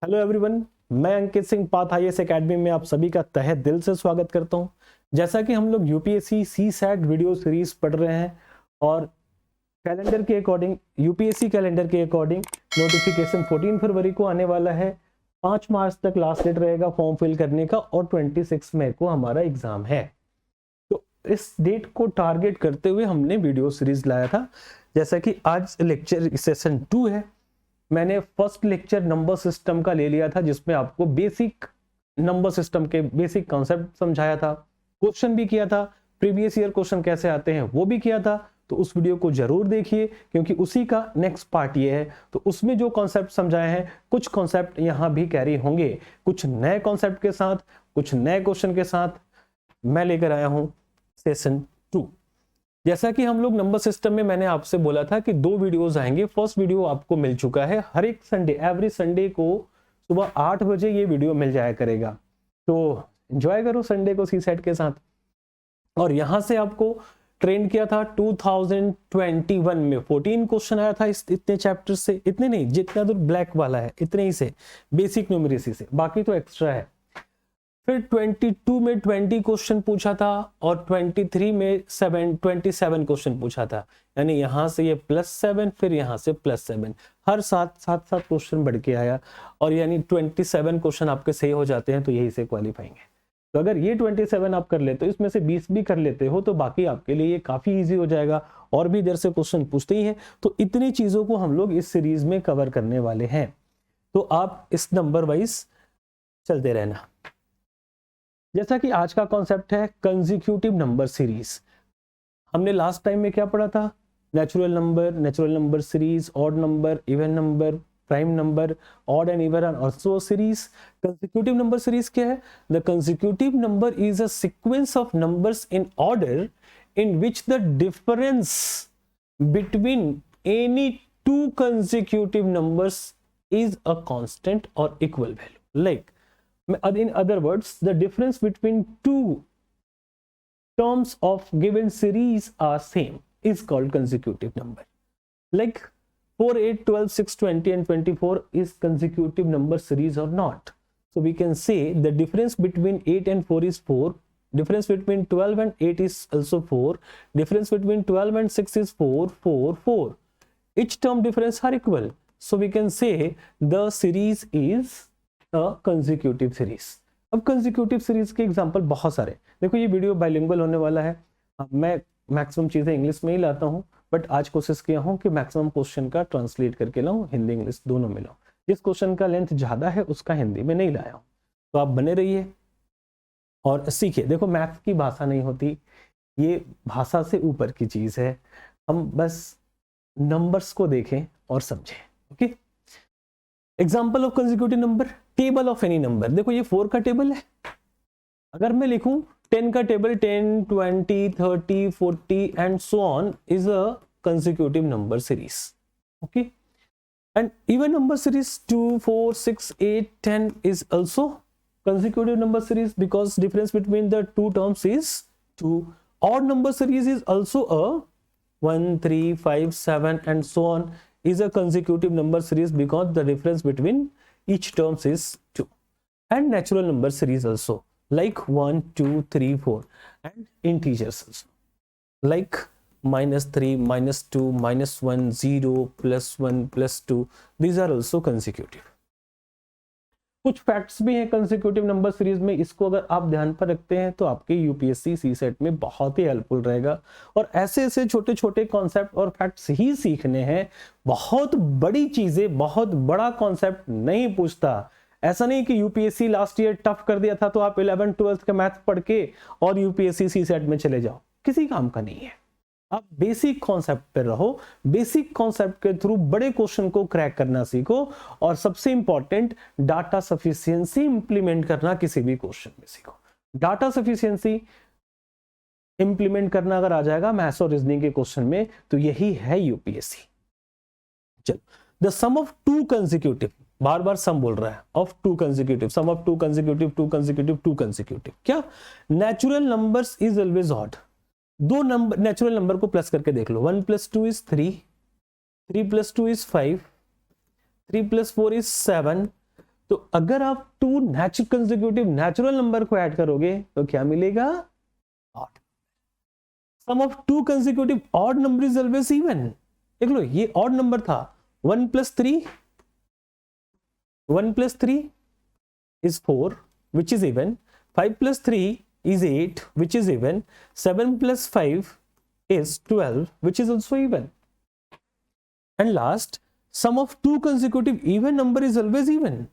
Hello everyone, मैं Ankit Singh path IAS academy में आप सभी का तहे दिल से स्वागत करता हूं। जैसा कि हम लोग यूपीएससी सीसैट वीडियो सीरीज पढ़ रहे हैं और कैलेंडर के अकॉर्डिंग यूपीएससी कैलेंडर के अकॉर्डिंग नोटिफिकेशन 14 फरवरी को आने वाला है। 5 मार्च तक लास्ट डेट रहेगा फॉर्म फिल करने का और 26 मई को हमारा एग्जाम है। तो इस डेट को टारगेट करते हुए हमने वीडियो सीरीज लाया था। जैसा कि आज लेक्चर सेशन 2 है। मैंने फर्स्ट लेक्चर नंबर सिस्टम का ले लिया था, जिसमें आपको बेसिक नंबर सिस्टम के बेसिक कॉन्सेप्ट समझाया था, क्वेश्चन भी किया था, प्रीवियस ईयर क्वेश्चन कैसे आते हैं वो भी किया था। तो उस वीडियो को जरूर देखिए क्योंकि उसी का नेक्स्ट पार्ट ये है। तो उसमें जो कॉन्सेप्ट समझाए हैं, कुछ कॉन्सेप्ट यहाँ भी कैरी होंगे, कुछ नए कॉन्सेप्ट के साथ, कुछ नए क्वेश्चन के साथ मैं लेकर आया हूँ सेशन 2। जैसा कि हम लोग नंबर सिस्टम में मैंने आपसे बोला था कि 2 वीडियोस आएंगे। फर्स्ट वीडियो आपको मिल चुका है, हर एक संडे एवरी संडे को सुबह 8 बजे ये वीडियो मिल जाया करेगा। तो एंजॉय करो संडे को सीसैट के साथ। और यहां से आपको ट्रेन किया था 2021 में 14 क्वेश्चन आया था इतने चैप्टर से, इतने नहीं जितना दूर ब्लैक वाला है इतने ही से, बेसिक न्यूमेरेसी से, बाकी तो एक्स्ट्रा है। फिर 22 में 20 क्वेश्चन पूछा था और 23 में 27 क्वेश्चन पूछा था। यानी यहां से ये +7, फिर यहां से +7, हर 7 क्वेश्चन बढ़ के आया। और यानी 27 क्वेश्चन आपके सही हो जाते हैं तो यही से क्वालिफाइंग है। तो अगर ये 27 आप कर लेते हो, इसमें से 20 भी कर लेते हो, तो बाकी आपके लिए ये काफी इजी हो जाएगा। और भी इधर से क्वेश्चन पूछते ही हैं। तो इतनी चीजों को हम लोग इस सीरीज में कवर करने वाले हैं। तो आप इस नंबर वाइज चलते रहना। जैसा कि आज का कॉन्सेप्ट है कंसेक्यूटिव नंबर सीरीज। हमने लास्ट टाइम में क्या पढ़ा था? Natural number series, odd number, even number, prime number, odd and even and also series. Consecutive number series क्या है? The consecutive number is a sequence of numbers in order in which the difference between any two consecutive numbers is a constant or equal value. Like, in other words, the difference between two terms of given series are same is called consecutive number. Like 4, 8, 12, 6, 20 and 24 is consecutive number series or not. So we can say the difference between 8 and 4 is 4. Difference between 12 and 8 is also 4. Difference between 12 and 6 is 4, 4, 4. Each term difference are equal. So we can say the series is a consecutive series. अब consecutive series के example बहुत सारे। देखो ये video bilingual होने वाला है। मैं मैक्सिमम चीजें इंग्लिश में ही लाता हूँ, बट आज कोशिश किया हूँ कि मैक्सिमम क्वेश्चन का ट्रांसलेट करके लाऊं, हिंदी इंग्लिश दोनों में लाऊं। जिस क्वेश्चन का लेंथ ज्यादा है उसका हिंदी में नहीं लाया हूँ। तो आप बने रहिए और सीखिए। देखो मैथ्स की भाषा नहीं होती, ये भाषा से ऊपर की चीज है। हम बस नंबर्स को देखें और समझें। Okay, example of consecutive number, table of any number. देखो ये 4 का टेबल है। अगर मैं लिखूं 10 का table, 10, 20, 30, 40 and so on is a consecutive number series. Okay, and even number series 2, 4, 6, 8, 10 is also consecutive number series because difference between the two terms is 2. Odd number series is also a 1, 3, 5, 7 and so on is a consecutive number series because the difference between each terms is 2. And natural number series also like 1, 2, 3, 4 and integers also like -3, -2, -1, 0, +1, +2. These are also consecutive. कुछ facts भी हैं consecutive number series में। इसको अगर आप ध्यान पर रखते हैं तो आपके यूपीएससी सीसेट में बहुत ही हेल्पफुल रहेगा। और ऐसे ऐसे छोटे छोटे कॉन्सेप्ट और फैक्ट्स ही सीखने हैं। बहुत बड़ी चीजें, बहुत बड़ा कॉन्सेप्ट नहीं पूछता। ऐसा नहीं कि यूपीएससी लास्ट ईयर टफ कर दिया था तो आप 11th 12th का मैथ पढ़ के और यूपीएससी सीसेट में चले जाओ, किसी काम का नहीं है। आप बेसिक कॉन्सेप्ट पे रहो, बेसिक कॉन्सेप्ट के थ्रू बड़े क्वेश्चन को क्रैक करना सीखो। और सबसे इंपॉर्टेंट, डाटा सफिशिएंसी इंप्लीमेंट करना किसी भी क्वेश्चन में सीखो। डाटा सफिशिएंसी इंप्लीमेंट करना अगर आ जाएगा मैथ्स और रीजनिंग के क्वेश्चन में तो यही है यूपीएससी। चलो, द सम ऑफ 2 कंसेक्यूटिव, बार बार सम बोल रहा है, of 2 consecutive, sum of 2 consecutive, 2 consecutive, 2 consecutive. क्या? Natural numbers is always odd. 2 number natural number को प्लस करके देख लो। 1 + 2 is 3, 3 + 2 is 5, 3 + 4 is 7, तो अगर आप टू कंसेक्यूटिव नेचुरल नंबर को ऐड करोगे तो क्या मिलेगा? Odd. Sum of two consecutive odd number is always even. देख लो ये ऑड नंबर था, 1 + 3, 1 + 3 is 4 which is even, 5 + 3 is 8 which is even, 7 + 5 is 12 which is also even. And last, sum of two consecutive even number is always even.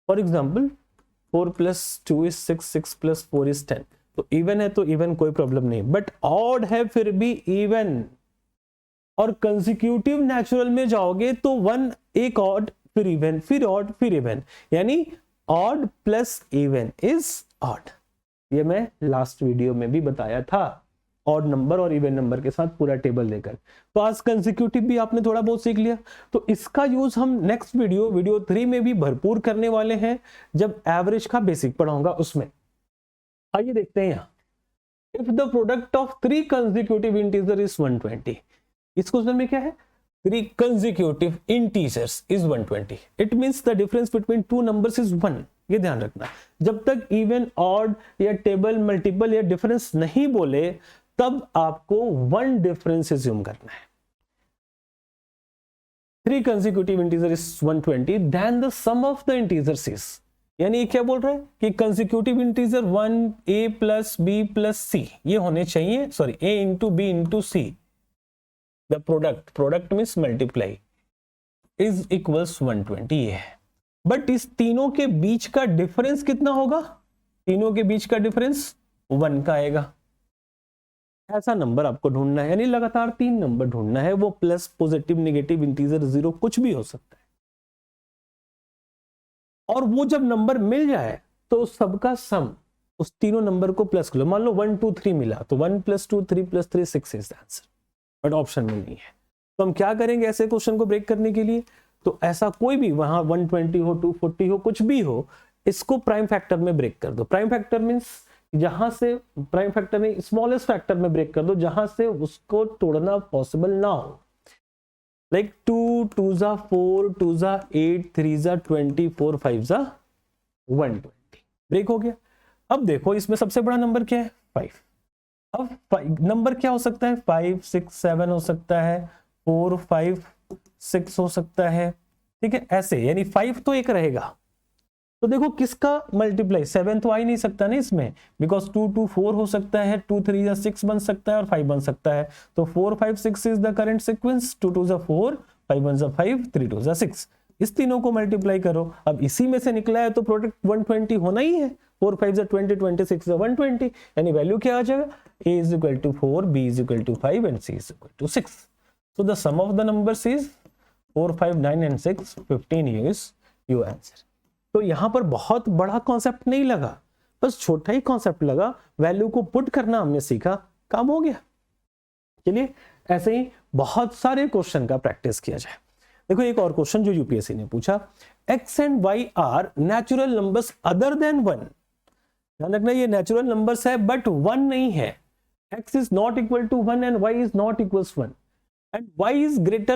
For example, 4 + 2 is 6, 6 + 4 is 10. तो even है तो even, कोई problem नहीं, but odd है फिर भी even. और consecutive natural में जाओगे तो 1 एक ऑड फिर इवन फिर ऑड फिर इवन, यानी odd plus even is odd. ये मैं लास्ट वीडियो में भी बताया था, ऑड नंबर और इवन नंबर के साथ पूरा टेबल लेकर। तो आज कंसेक्यूटिव भी आपने थोड़ा बहुत सीख लिया, तो इसका यूज हम नेक्स्ट वीडियो 3 में भी भरपूर करने वाले हैं, जब एवरेज का बेसिक पढ़ाऊंगा उसमें। आइए देखते हैं यहाँ, if the product of 3 consecutive integer is 120। इस क्वेश्चन में क्या है? 3 consecutive integers is 120. It means the difference between two numbers is 1. ये ध्यान रखना, जब तक इवन ऑड या टेबल मल्टीपल या डिफरेंस नहीं बोले तब आपको 1 डिफरेंस एज्यूम करना है। 3 consecutive integer is 120, then the sum of the integers is, यानी ये क्या बोल रहा है कि consecutive integer 1 a + b + c ये होने चाहिए, sorry a × b × c, the product means multiply is equals 120 ये है। बट इस तीनों के बीच का डिफरेंस कितना होगा? तीनों के बीच का डिफरेंस 1 का आएगा। ऐसा नंबर आपको ढूंढना है, यानी लगातार 3 नंबर ढूंढना है, वो plus, positive, negative, integer, zero, कुछ भी हो सकता है। और वो जब नंबर मिल जाए तो सबका सम उस तीनों नंबर को प्लस कर लो। मान लो 1 2 3 मिला तो 1 + 2 3 + 3 6 is the answer, but option में नहीं है। तो हम क्या करेंगे ऐसे क्वेश्चन को ब्रेक करने के लिए? तो ऐसा कोई भी वहां 120 हो, 240 हो, कुछ भी हो, इसको प्राइम फैक्टर में ब्रेक कर दो। प्राइम फैक्टर मींस जहां से, प्राइम फैक्टर में स्मॉलेस्ट फैक्टर में ब्रेक कर दो, जहां से उसको तोड़ना पॉसिबल ना हो। लाइक 2 2 * 4 2 * 8 3 * 24 5 * 120 ब्रेक हो गया। अब देखो इसमें सबसे बड़ा नंबर क्या है? 5। अब नंबर क्या हो सकता है? 5 6 7 हो सकता है, 4 5 6 हो सकता है, ठीक है, ऐसे, यानी 5 तो एक रहेगा। तो देखो किसका मल्टीप्लाई, 7 तो आ ही नहीं सकता ना इसमें, बिकॉज 2 2 4 हो सकता है, 2 3 = 6 बन सकता है और 5 बन सकता है। तो 4 5 6 इज द करंट सीक्वेंस, 2 2 = 4, 5 1 = 5, 3 2 = 6। इस तीनों को मल्टीप्लाई करो, अब इसी में से निकला है तो प्रोडक्ट 120 होना ही है। 4 5 = 20, 26 = 120, यानी वैल्यू क्या आ जाएगा? a = 4, b = 5 and c = 6. So the sum of the numbers is 4 5 9 and 6 15 is your answer. तो यहां पर बहुत बड़ा कॉन्सेप्ट नहीं लगा, बस छोटा ही कॉन्सेप्ट लगा, वैल्यू को पुट करना हमने सीखा, काम हो गया। चलिए ऐसे ही बहुत सारे क्वेश्चन का प्रैक्टिस किया जाए। देखो एक और क्वेश्चन जो यूपीएससी ने पूछा, x and y are natural numbers other than 1। ध्यान रखना ये नेचुरल नंबर्स है बट 1 नहीं है। x is not equal to 1 and y is not equals 1 and y is greater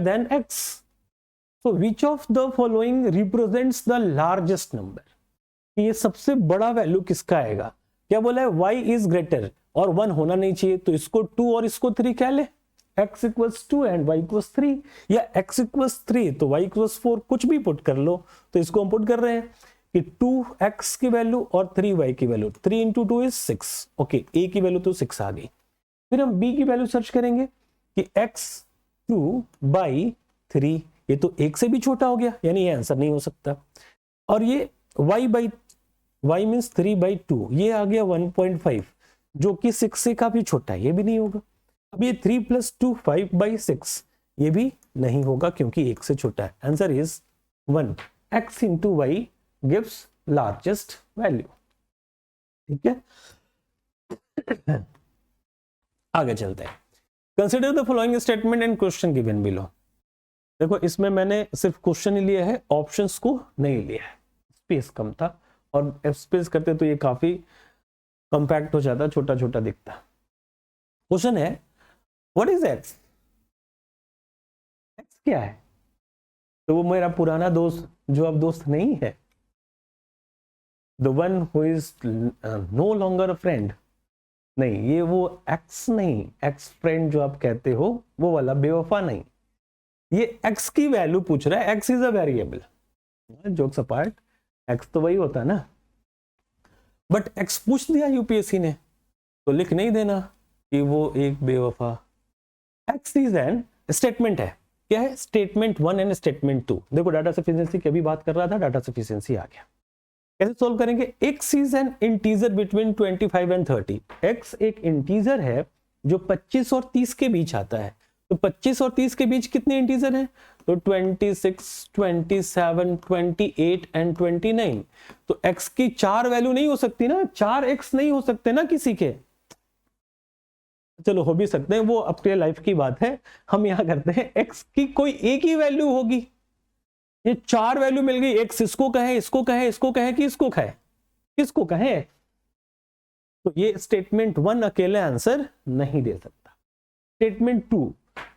than x. So which of the following represents the largest number? ये सबसे बड़ा value किसका आएगा? क्या बोला है? y is greater और 1 होना नहीं चाहिए, तो इसको 2 और इसको 3 क्या ले? x = 2 and y = 3, या x = 3 तो y = 4, कुछ भी पुट कर लो। तो इसको हम पुट कर रहे हैं कि 2x की वैल्यू और 3y की वैल्यू, 3 × 2 = 6। ओके, a की वैल्यू तो 6 आ गई। फिर हम b की वैल्यू सर्च करेंगे कि x 2/3, ये तो 1 से भी छोटा हो गया, यानी ये आंसर नहीं हो सकता। और ये y मींस 3/2, ये आ गया 1.5, जो कि 6 से काफी छोटा है, ये भी नहीं होगा। अब ये 3 + 2 5/6, ये भी नहीं होगा क्योंकि 1 से छोटा है। Answer is 1। x × y gives largest value। ठीक है, आगे चलते हैं। Consider the following statement and question given below. देखो इसमें मैंने सिर्फ क्वेश्चन ही लिया है, ऑप्शंस को नहीं लिया है, स्पेस कम था, और स्पेस करते तो ये काफी कंपैक्ट हो जाता, छोटा छोटा दिखता। क्वेश्चन है व्हाट इज x? x क्या है? तो वो मेरा पुराना दोस्त जो अब दोस्त नहीं है, the one who is no longer a friend, नहीं, ये वो एक्स नहीं, एक्स फ्रेंड जो आप कहते हो वो वाला बेवफा नहीं, ये एक्स की वैल्यू पूछ रहा है। X is a variable, jokes apart, x तो वही होता है ना, बट एक्स पूछ दिया यूपीएससी ने तो लिख नहीं देना कि वो एक बेवफा। एक्स इज एन स्टेटमेंट है, क्या है, स्टेटमेंट 1 एंड स्टेटमेंट 2। देखो डाटा सफिशिएंसी की अभी बात कर रहा था, डाटा सफिशिएंसी आ गया। कैसे सोल्व करेंगे? x is an integer between 25 and 30। x एक इंटीजर है जो 25 और 30 के बीच आता है। तो 25 और 30 के बीच कितने इंटीजर हैं? तो 26, 27, 28 एंड 29। तो x की 4 वैल्यू नहीं हो सकती ना, 4x नहीं हो सकते ना किसी के। चलो हो भी सकते हैं, वो अपने लाइफ की बात है। हम यहां करते हैं x की कोई एक ही वैल्यू होगी। ये 4 वैल्यू मिल गई, x इसको कहे, इसको कहे, इसको कहे कि इसको कहे, किसको कहे? तो ये स्टेटमेंट 1 अकेले आंसर नहीं दे सकता। Statement 2,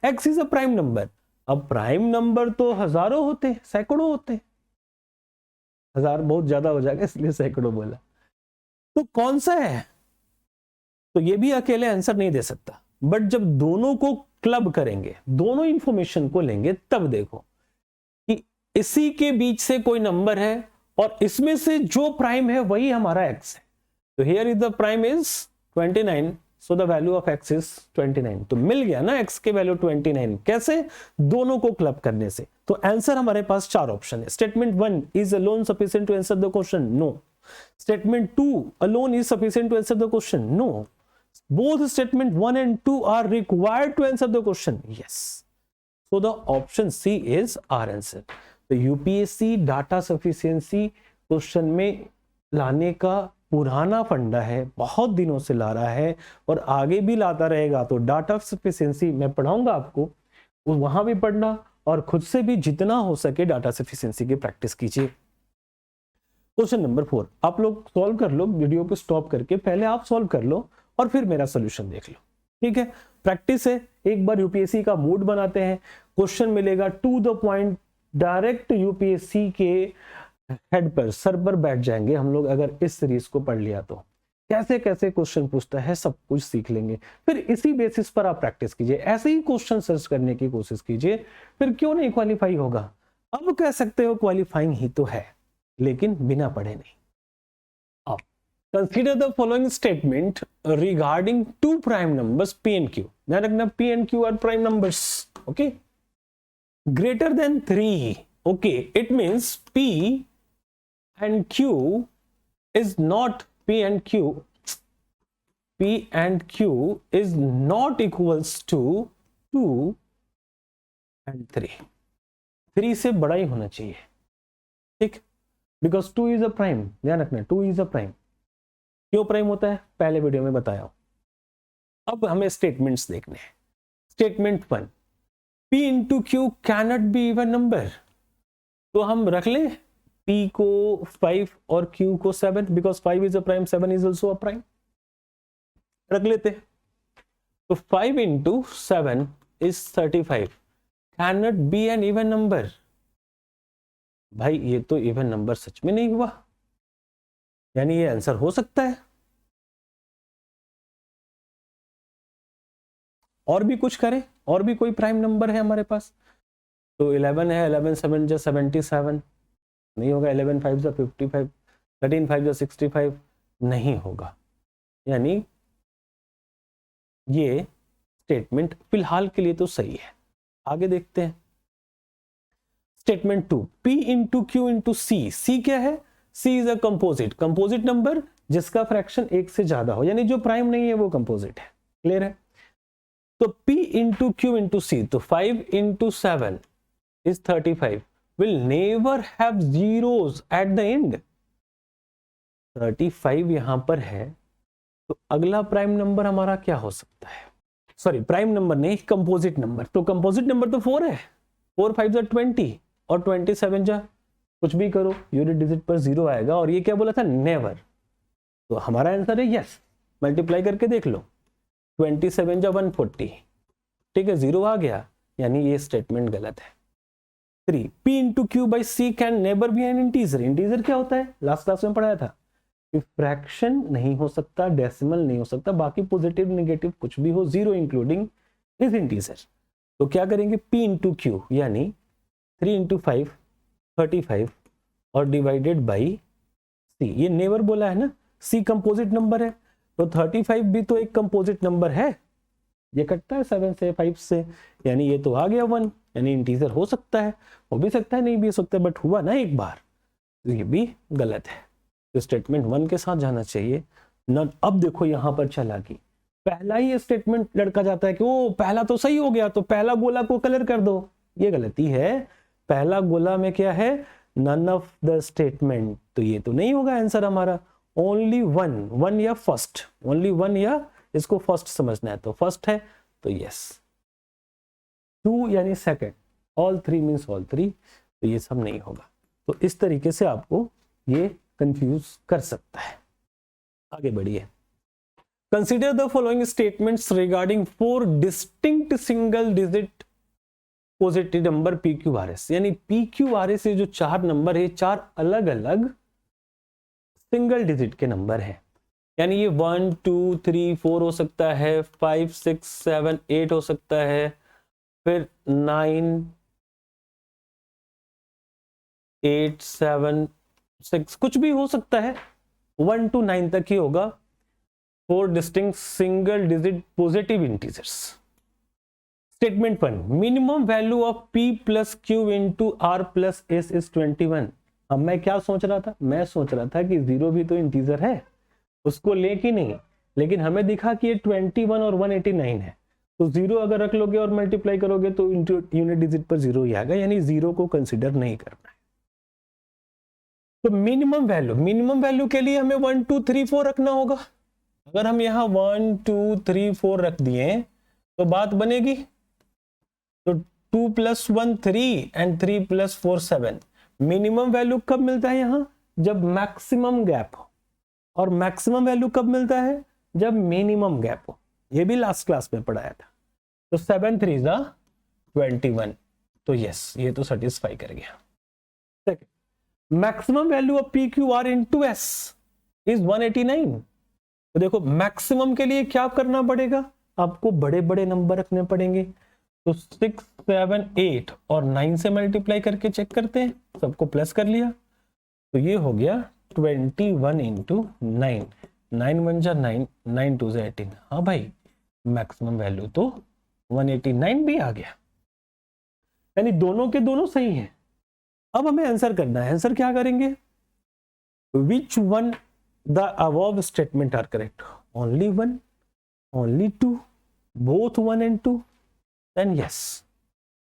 x is a prime number. अब प्राइम नंबर तो हजारों होते, सैकड़ों होते, हजार बहुत ज्यादा हो जाएगा इसलिए सैकड़ों बोला। तो कौन सा है? तो ये भी अकेले आंसर नहीं दे सकता। बट जब दोनों को क्लब करेंगे, दोनों इंफॉर्मेशन को लेंगे, तब देखो कि इसी के बीच से कोई नंबर है और इसमें से जो प्राइम है वही हमारा x है। तो here is the prime is 29, so the value of x is 29। तो मिल गया ना x के वैल्यू 29। कैसे? दोनों को क्लब करने से। तो आंसर हमारे पास 4 ऑप्शन है। Statement 1 is alone sufficient to answer the question, no. Statement 2 alone is sufficient to answer the question, no. Both statement 1 and 2 are required to answer the question, yes. So the option C is our answer. तो UPSC data sufficiency question में लाने का पुराना फंडा है, बहुत दिनों से ला रहा है और आगे भी लाता रहेगा। तो डाटा सफिशिएंसी मैं पढ़ाऊंगा आपको, वहां भी पढ़ना और खुद से भी जितना हो सके डाटा सफिशिएंसी की प्रैक्टिस कीजिए। क्वेश्चन नंबर 4 आप लोग सॉल्व कर लो, वीडियो को स्टॉप करके पहले आप सॉल्व कर लो और फिर मेरा सोल्यूशन देख लो, ठीक है? प्रैक्टिस है, एक बार यूपीएससी का मूड बनाते हैं। क्वेश्चन मिलेगा to the point, direct UPSC के हेड पर, सर पर बैठ जाएंगे हम लोग अगर इस सीरीज को पढ़ लिया तो। कैसे कैसे क्वेश्चन पूछता है सब कुछ सीख लेंगे, फिर इसी बेसिस पर आप प्रैक्टिस कीजिए। ऐसे ही क्वेश्चन सर्च करने की कोशिश कीजिए, फिर क्यों नहीं क्वालिफाई होगा? अब कह सकते हो क्वालिफाइंग ही तो है, लेकिन बिना पढ़े नहीं। Consider the following statement regarding two prime numbers P and Q. ध्यान रखना P and Q are prime numbers. Okay. Greater than 3. Okay. It means P and Q is not P and Q. P and Q is not equals to 2 and 3. 3 से बड़ा ही होना चाहिए, ठीक? Because 2 is a prime. ध्यान रखना 2 is a prime. क्यों prime होता है पहले वीडियो में बताया। अब हमें स्टेटमेंट्स देखने हैं। Statement 1, P into Q cannot be even number. तो हम रख लें P को 5 और Q को 7, because 5 is a prime, 7 is also a prime. रख लेते। तो 5 into 7 is 35, cannot be an even number. भाई ये तो इवन नंबर सच में नहीं हुआ, यानी ये आंसर हो सकता है। और भी कुछ करें, और भी कोई प्राइम नंबर है हमारे पास। तो 11 है, 11 7 जा 77 नहीं होगा, 11 5 जा 55, 13 5 जा 65 नहीं होगा। यानी ये स्टेटमेंट फिलहाल के लिए तो सही है। आगे देखते हैं। Statement 2, P into Q into C. C क्या है? C is a composite, composite number जिसका फ्रैक्शन 1 से ज्यादा हो, यानी जो प्राइम नहीं है वो कंपोजिट है। क्लियर है? तो P इंटू क्यू इंटू सी, तो 5 into 7 is 35, will never have zeros at the end. 35 यहां पर है, तो अगला प्राइम नंबर हमारा क्या हो सकता है? सॉरी प्राइम नंबर नहीं, कंपोजिट नंबर। तो कंपोजिट नंबर तो 4 है, 4 5 जा 20 और 27 जा कुछ भी करो, यूनिट डिजिट पर 0 आएगा। और ये क्या बोला था? नेवर। तो हमारा आंसर है यस। मल्टीप्लाई करके देख लो, 27 जा 140, ठीक है, 0 आ गया, यानी ये स्टेटमेंट गलत है। 3 p into Q by C can neither be an integer. Integer क्या होता है, लास्ट क्लास में पढ़ाया था कि फ्रैक्शन नहीं हो सकता, डेसिमल नहीं हो सकता, बाकी पॉजिटिव नेगेटिव कुछ भी हो, जीरो इंक्लूडिंग इज इंटीजर। तो क्या करेंगे, p इंटू क्यू यानी 3 इंटू 5 35 और डिवाइडेड बाई सी। ये नेबर बोला है ना, सी कंपोजिट नंबर है तो 35 भी तो एक कंपोजिट नंबर है, ये कटता है 7 से 5 से, यानी ये तो आ गया 1, यानी इंटीजर हो सकता है, हो भी सकता है नहीं भी हो सकता है, बट हुआ ना एक बार, तो ये भी गलत है। तो स्टेटमेंट 1 के साथ जाना चाहिए न। अब देखो यहां पर चालाकी, पहला ही स्टेटमेंट लड़का जाता है कि ओ पहला तो सही हो गया तो पहला गोला को कलर कर दो, ये गलती है। पहला गोला में क्या है, नन ऑफ द स्टेटमेंट, तो ये तो नहीं होगा आंसर हमारा। ओनली वन या फर्स्ट, ओनली वन या इसको फर्स्ट समझना है तो फर्स्ट है, तो यस। 2 यानी सेकंड, ऑल 3 मींस ऑल 3, तो ये सब नहीं होगा। तो इस तरीके से आपको ये कंफ्यूज कर सकता है। आगे बढ़िए। Consider the following statements regarding 4 distinct single digit positive number P Q R S, यानी पी क्यू आर एस ये जो 4 नंबर है, 4 अलग अलग सिंगल डिजिट के नंबर है, यानी ये 1 2 3 4 हो सकता है, 5 6 7 8 हो सकता है, फिर 9 8 7 6 कुछ भी हो सकता है, 1 to 9 तक ही होगा। 4 distinct single digit positive integers. Statement 1, minimum value of p plus Q into R plus S is 21। अब मैं क्या सोच रहा था, मैं सोच रहा था कि 0 भी तो इंटीजर है, उसको ले कि नहीं, लेकिन हमें दिखा कि ये 21 और 189 है, तो 0 अगर रख लोगे और मल्टीप्लाई करोगे तो यूनिट डिजिट पर 0 ही आएगा, यानी 0 को कंसीडर नहीं करना है। तो मिनिमम वैल्यू के लिए हमें 1 2 3 4 रखना होगा। अगर हम यहाँ 1 2 3 4 रख दिए तो बात बनेगी। तो 2 + 1 3 एंड 3 + 4 7। मिनिमम वैल्यू कब मिलता है यहाँ, जब मैक्सिमम गैप हो, और मैक्सिमम वैल्यू कब मिलता है, जब मिनिमम गैप हो। ये भी लास्ट क्लास में पढ़ाया था। तो 7 3 21, तो यस ये तो सेटिस्फाई कर गया। Second, maximum value of P Q R into S is 189। तो देखो मैक्सिमम के लिए क्या करना पड़ेगा, आपको बड़े बड़े नंबर रखने पड़ेंगे। तो 6 7 8 और 9 से मल्टीप्लाई करके चेक करते हैं, सबको प्लस कर लिया, तो ये हो गया 21 इंटू 9, 9 1 जा 9, 9 2 जा 18। हाँ भाई, मैक्सिमम वैल्यू तो 189 भी आ गया, यानी दोनों के दोनों सही हैं। अब हमें आंसर करना है। आंसर क्या करेंगे, which one the above statement are correct, only 1, only 2, both 1 and 2, then yes,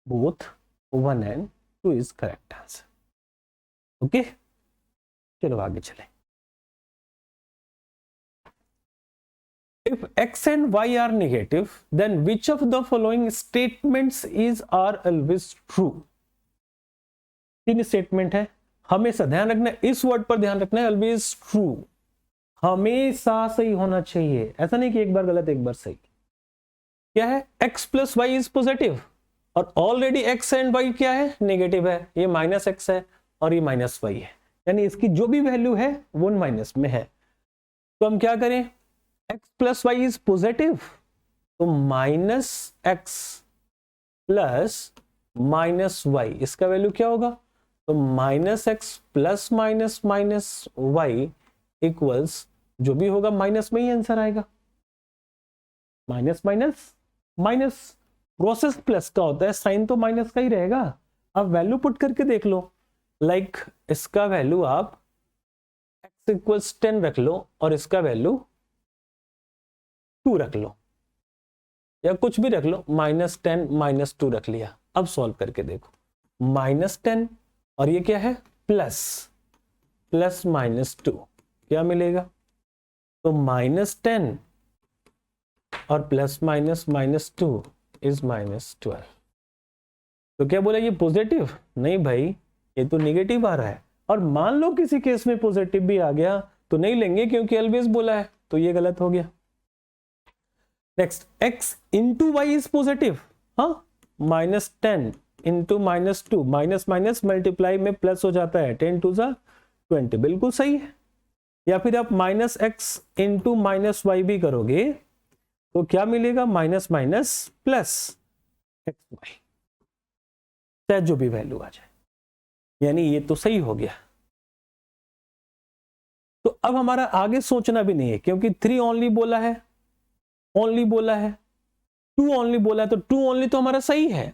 both 1 and 2 is correct answer. Okay, चलो आगे चलें। If x and y are negative, then which of the following statements is are always true? 3 statement है, हमेशा ध्यान रखना है, इस word पर ध्यान रखना है, always true, हमेशा सही होना चाहिए, ऐसा नहीं कि एक बार गलत एक बार सही। क्या है, x + y इज पॉजिटिव, और ऑलरेडी x एंड y क्या है, नेगेटिव है, ये -x है और ये -y है, यानी इसकी जो भी वैल्यू है वो माइनस में है। तो हम क्या करें, x + y इज पॉजिटिव, तो -x + -y, इसका वैल्यू क्या होगा, तो -x + -y इक्वल्स जो भी होगा माइनस में ही आंसर आएगा। Minus minus minus, process plus का होता है, साइन तो माइनस का ही रहेगा। अब वैल्यू पुट करके देख लो, लाइक इसका वैल्यू आप x = 10 रख लो और इसका वैल्यू 2 रख लो, या कुछ भी रख लो, -10 -2 रख लिया। अब सॉल्व करके देखो, -10 और ये क्या है, प्लस -2, क्या मिलेगा, तो -10 और +- इज -12। तो क्या बोला, ये पॉजिटिव नहीं भाई, ये तो नेगेटिव आ रहा है। और मान लो किसी केस में पॉजिटिव भी आ गया तो नहीं लेंगे, क्योंकि ऑलवेज बोला है, तो ये गलत हो गया। Next, x * y is positive, हाँ, -10 इंटू -2, माइनस माइनस मल्टीप्लाई में प्लस हो जाता है, 10 टू ज़ा 20, बिल्कुल सही है। या फिर आप -x इंटू -y भी करोगे तो क्या मिलेगा, माइनस माइनस प्लस xy, चाहे जो भी वैल्यू आ जाए, यानी ये तो सही हो गया। तो अब हमारा आगे सोचना भी नहीं है, क्योंकि 3 ओनली बोला है, ओनली बोला है, 2 ओनली बोला है, तो 2 ओनली तो हमारा सही है।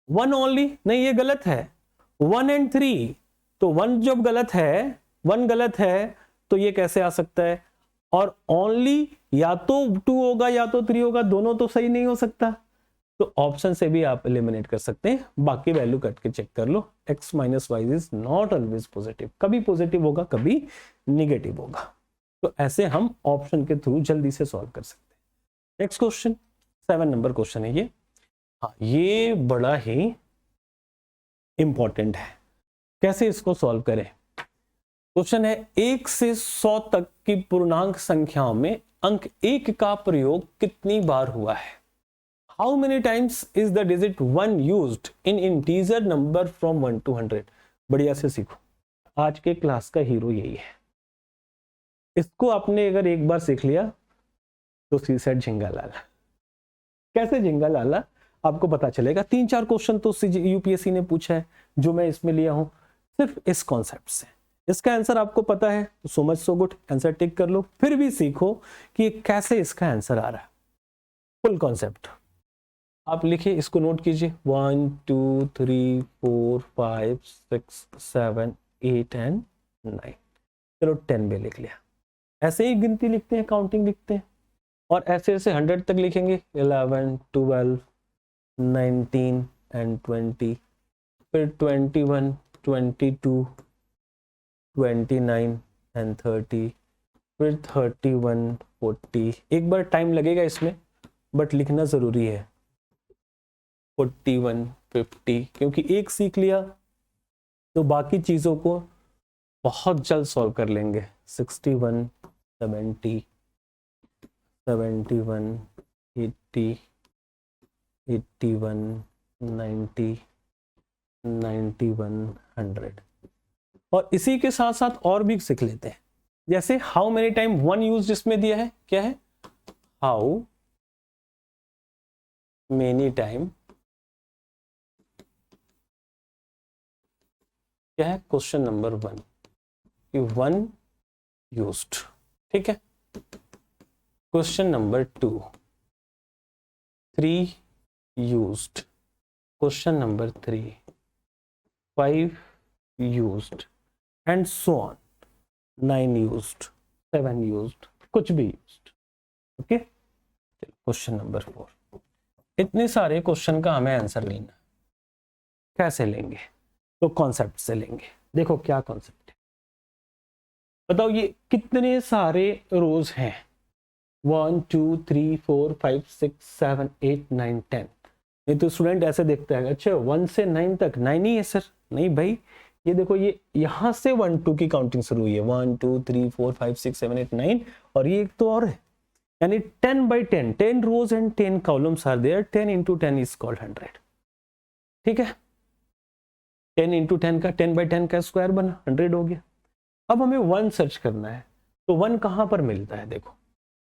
1 ओनली नहीं, ये गलत है। 1 एंड 3, तो 1 जब गलत है, 1 गलत है, तो ये कैसे आ सकता है। और ओनली या तो 2 होगा या तो 3 होगा, दोनों तो सही नहीं हो सकता। तो ऑप्शन से भी आप एलिमिनेट कर सकते हैं, बाकी वैल्यू कट के चेक कर लो। x minus Y is not always positive, कभी पॉजिटिव होगा कभी निगेटिव होगा। तो ऐसे हम ऑप्शन के थ्रू जल्दी से सॉल्व कर सकते हैं। नेक्स्ट क्वेश्चन 7 नंबर क्वेश्चन है ये। हाँ, ये बड़ा ही इंपॉर्टेंट है, कैसे इसको सॉल्व करें। क्वेश्चन है 1 से 100 तक की पूर्णांक संख्याओं में अंक 1 का प्रयोग कितनी बार हुआ है। How many times is the digit 1 used in integer number from 1 to 100? बढ़िया से सीखो, आज के क्लास का हीरो यही है। इसको आपने अगर एक बार सीख लिया तो सी सेट झिंगा लाला। कैसे झिंगा लाला आपको पता चलेगा। 3-4 क्वेश्चन तो यूपीएससी ने पूछा है जो मैं इसमें लिया हूं सिर्फ इस कॉन्सेप्ट से। इसका आंसर आपको पता है तो so much so good, answer tick कर लो। फिर भी सीखो कि कैसे इसका आंसर आ रहा है, फुल कॉन्सेप्ट आप लिखिए, इसको नोट कीजिए। 1 2 3 4 5 6 7 8 एंड 9। चलो 10 भी लिख लिया। ऐसे ही गिनती लिखते हैं, काउंटिंग लिखते हैं, और ऐसे ऐसे 100 तक लिखेंगे। 11 12 19 एंड 20, फिर 21 22 29 एंड 30, फिर 31 40। एक बार टाइम लगेगा इसमें बट लिखना जरूरी है। 41 50, क्योंकि एक सीख लिया तो बाकी चीज़ों को बहुत जल्द सॉल्व कर लेंगे। 61 70 71 80 81 90 91 100। और इसी के साथ साथ और भी सीख लेते हैं, जैसे हाउ मेनी टाइम 1 यूज इसमें दिया है, क्या है, हाउ मेनी टाइम, क्या है, क्वेश्चन नंबर 1 कि 1 यूज्ड, ठीक है। Question number 2 3 used, question number 3 5 used and so on, 9 used 7 used, कुछ भी यूज्ड, ओके। क्वेश्चन नंबर 4, इतने सारे क्वेश्चन का हमें आंसर लेना, कैसे लेंगे, तो कॉन्सेप्ट से लेंगे। देखो क्या कॉन्सेप्ट है, बताओ ये कितने सारे रोज हैं। 1 2 3 4 5 6 7 8 9 10। नहीं तो स्टूडेंट ऐसे देखता है, अच्छा 1 से 9 तक 9 ही है सर। नहीं भाई, ये देखो, ये यहां से 1 2 की काउंटिंग शुरू हुई है। 1 2 3 4 5 6 7 8 9, और ये एक तो और है, यानी 10 by 10, 10 rows and 10 columns are there, 10 into 10 is called 100, ठीक है। 10 into 10 का 10 by 10 का स्क्वायर बना 100 हो गया। अब हमें 1 सर्च करना है, तो 1 कहां पर मिलता है, देखो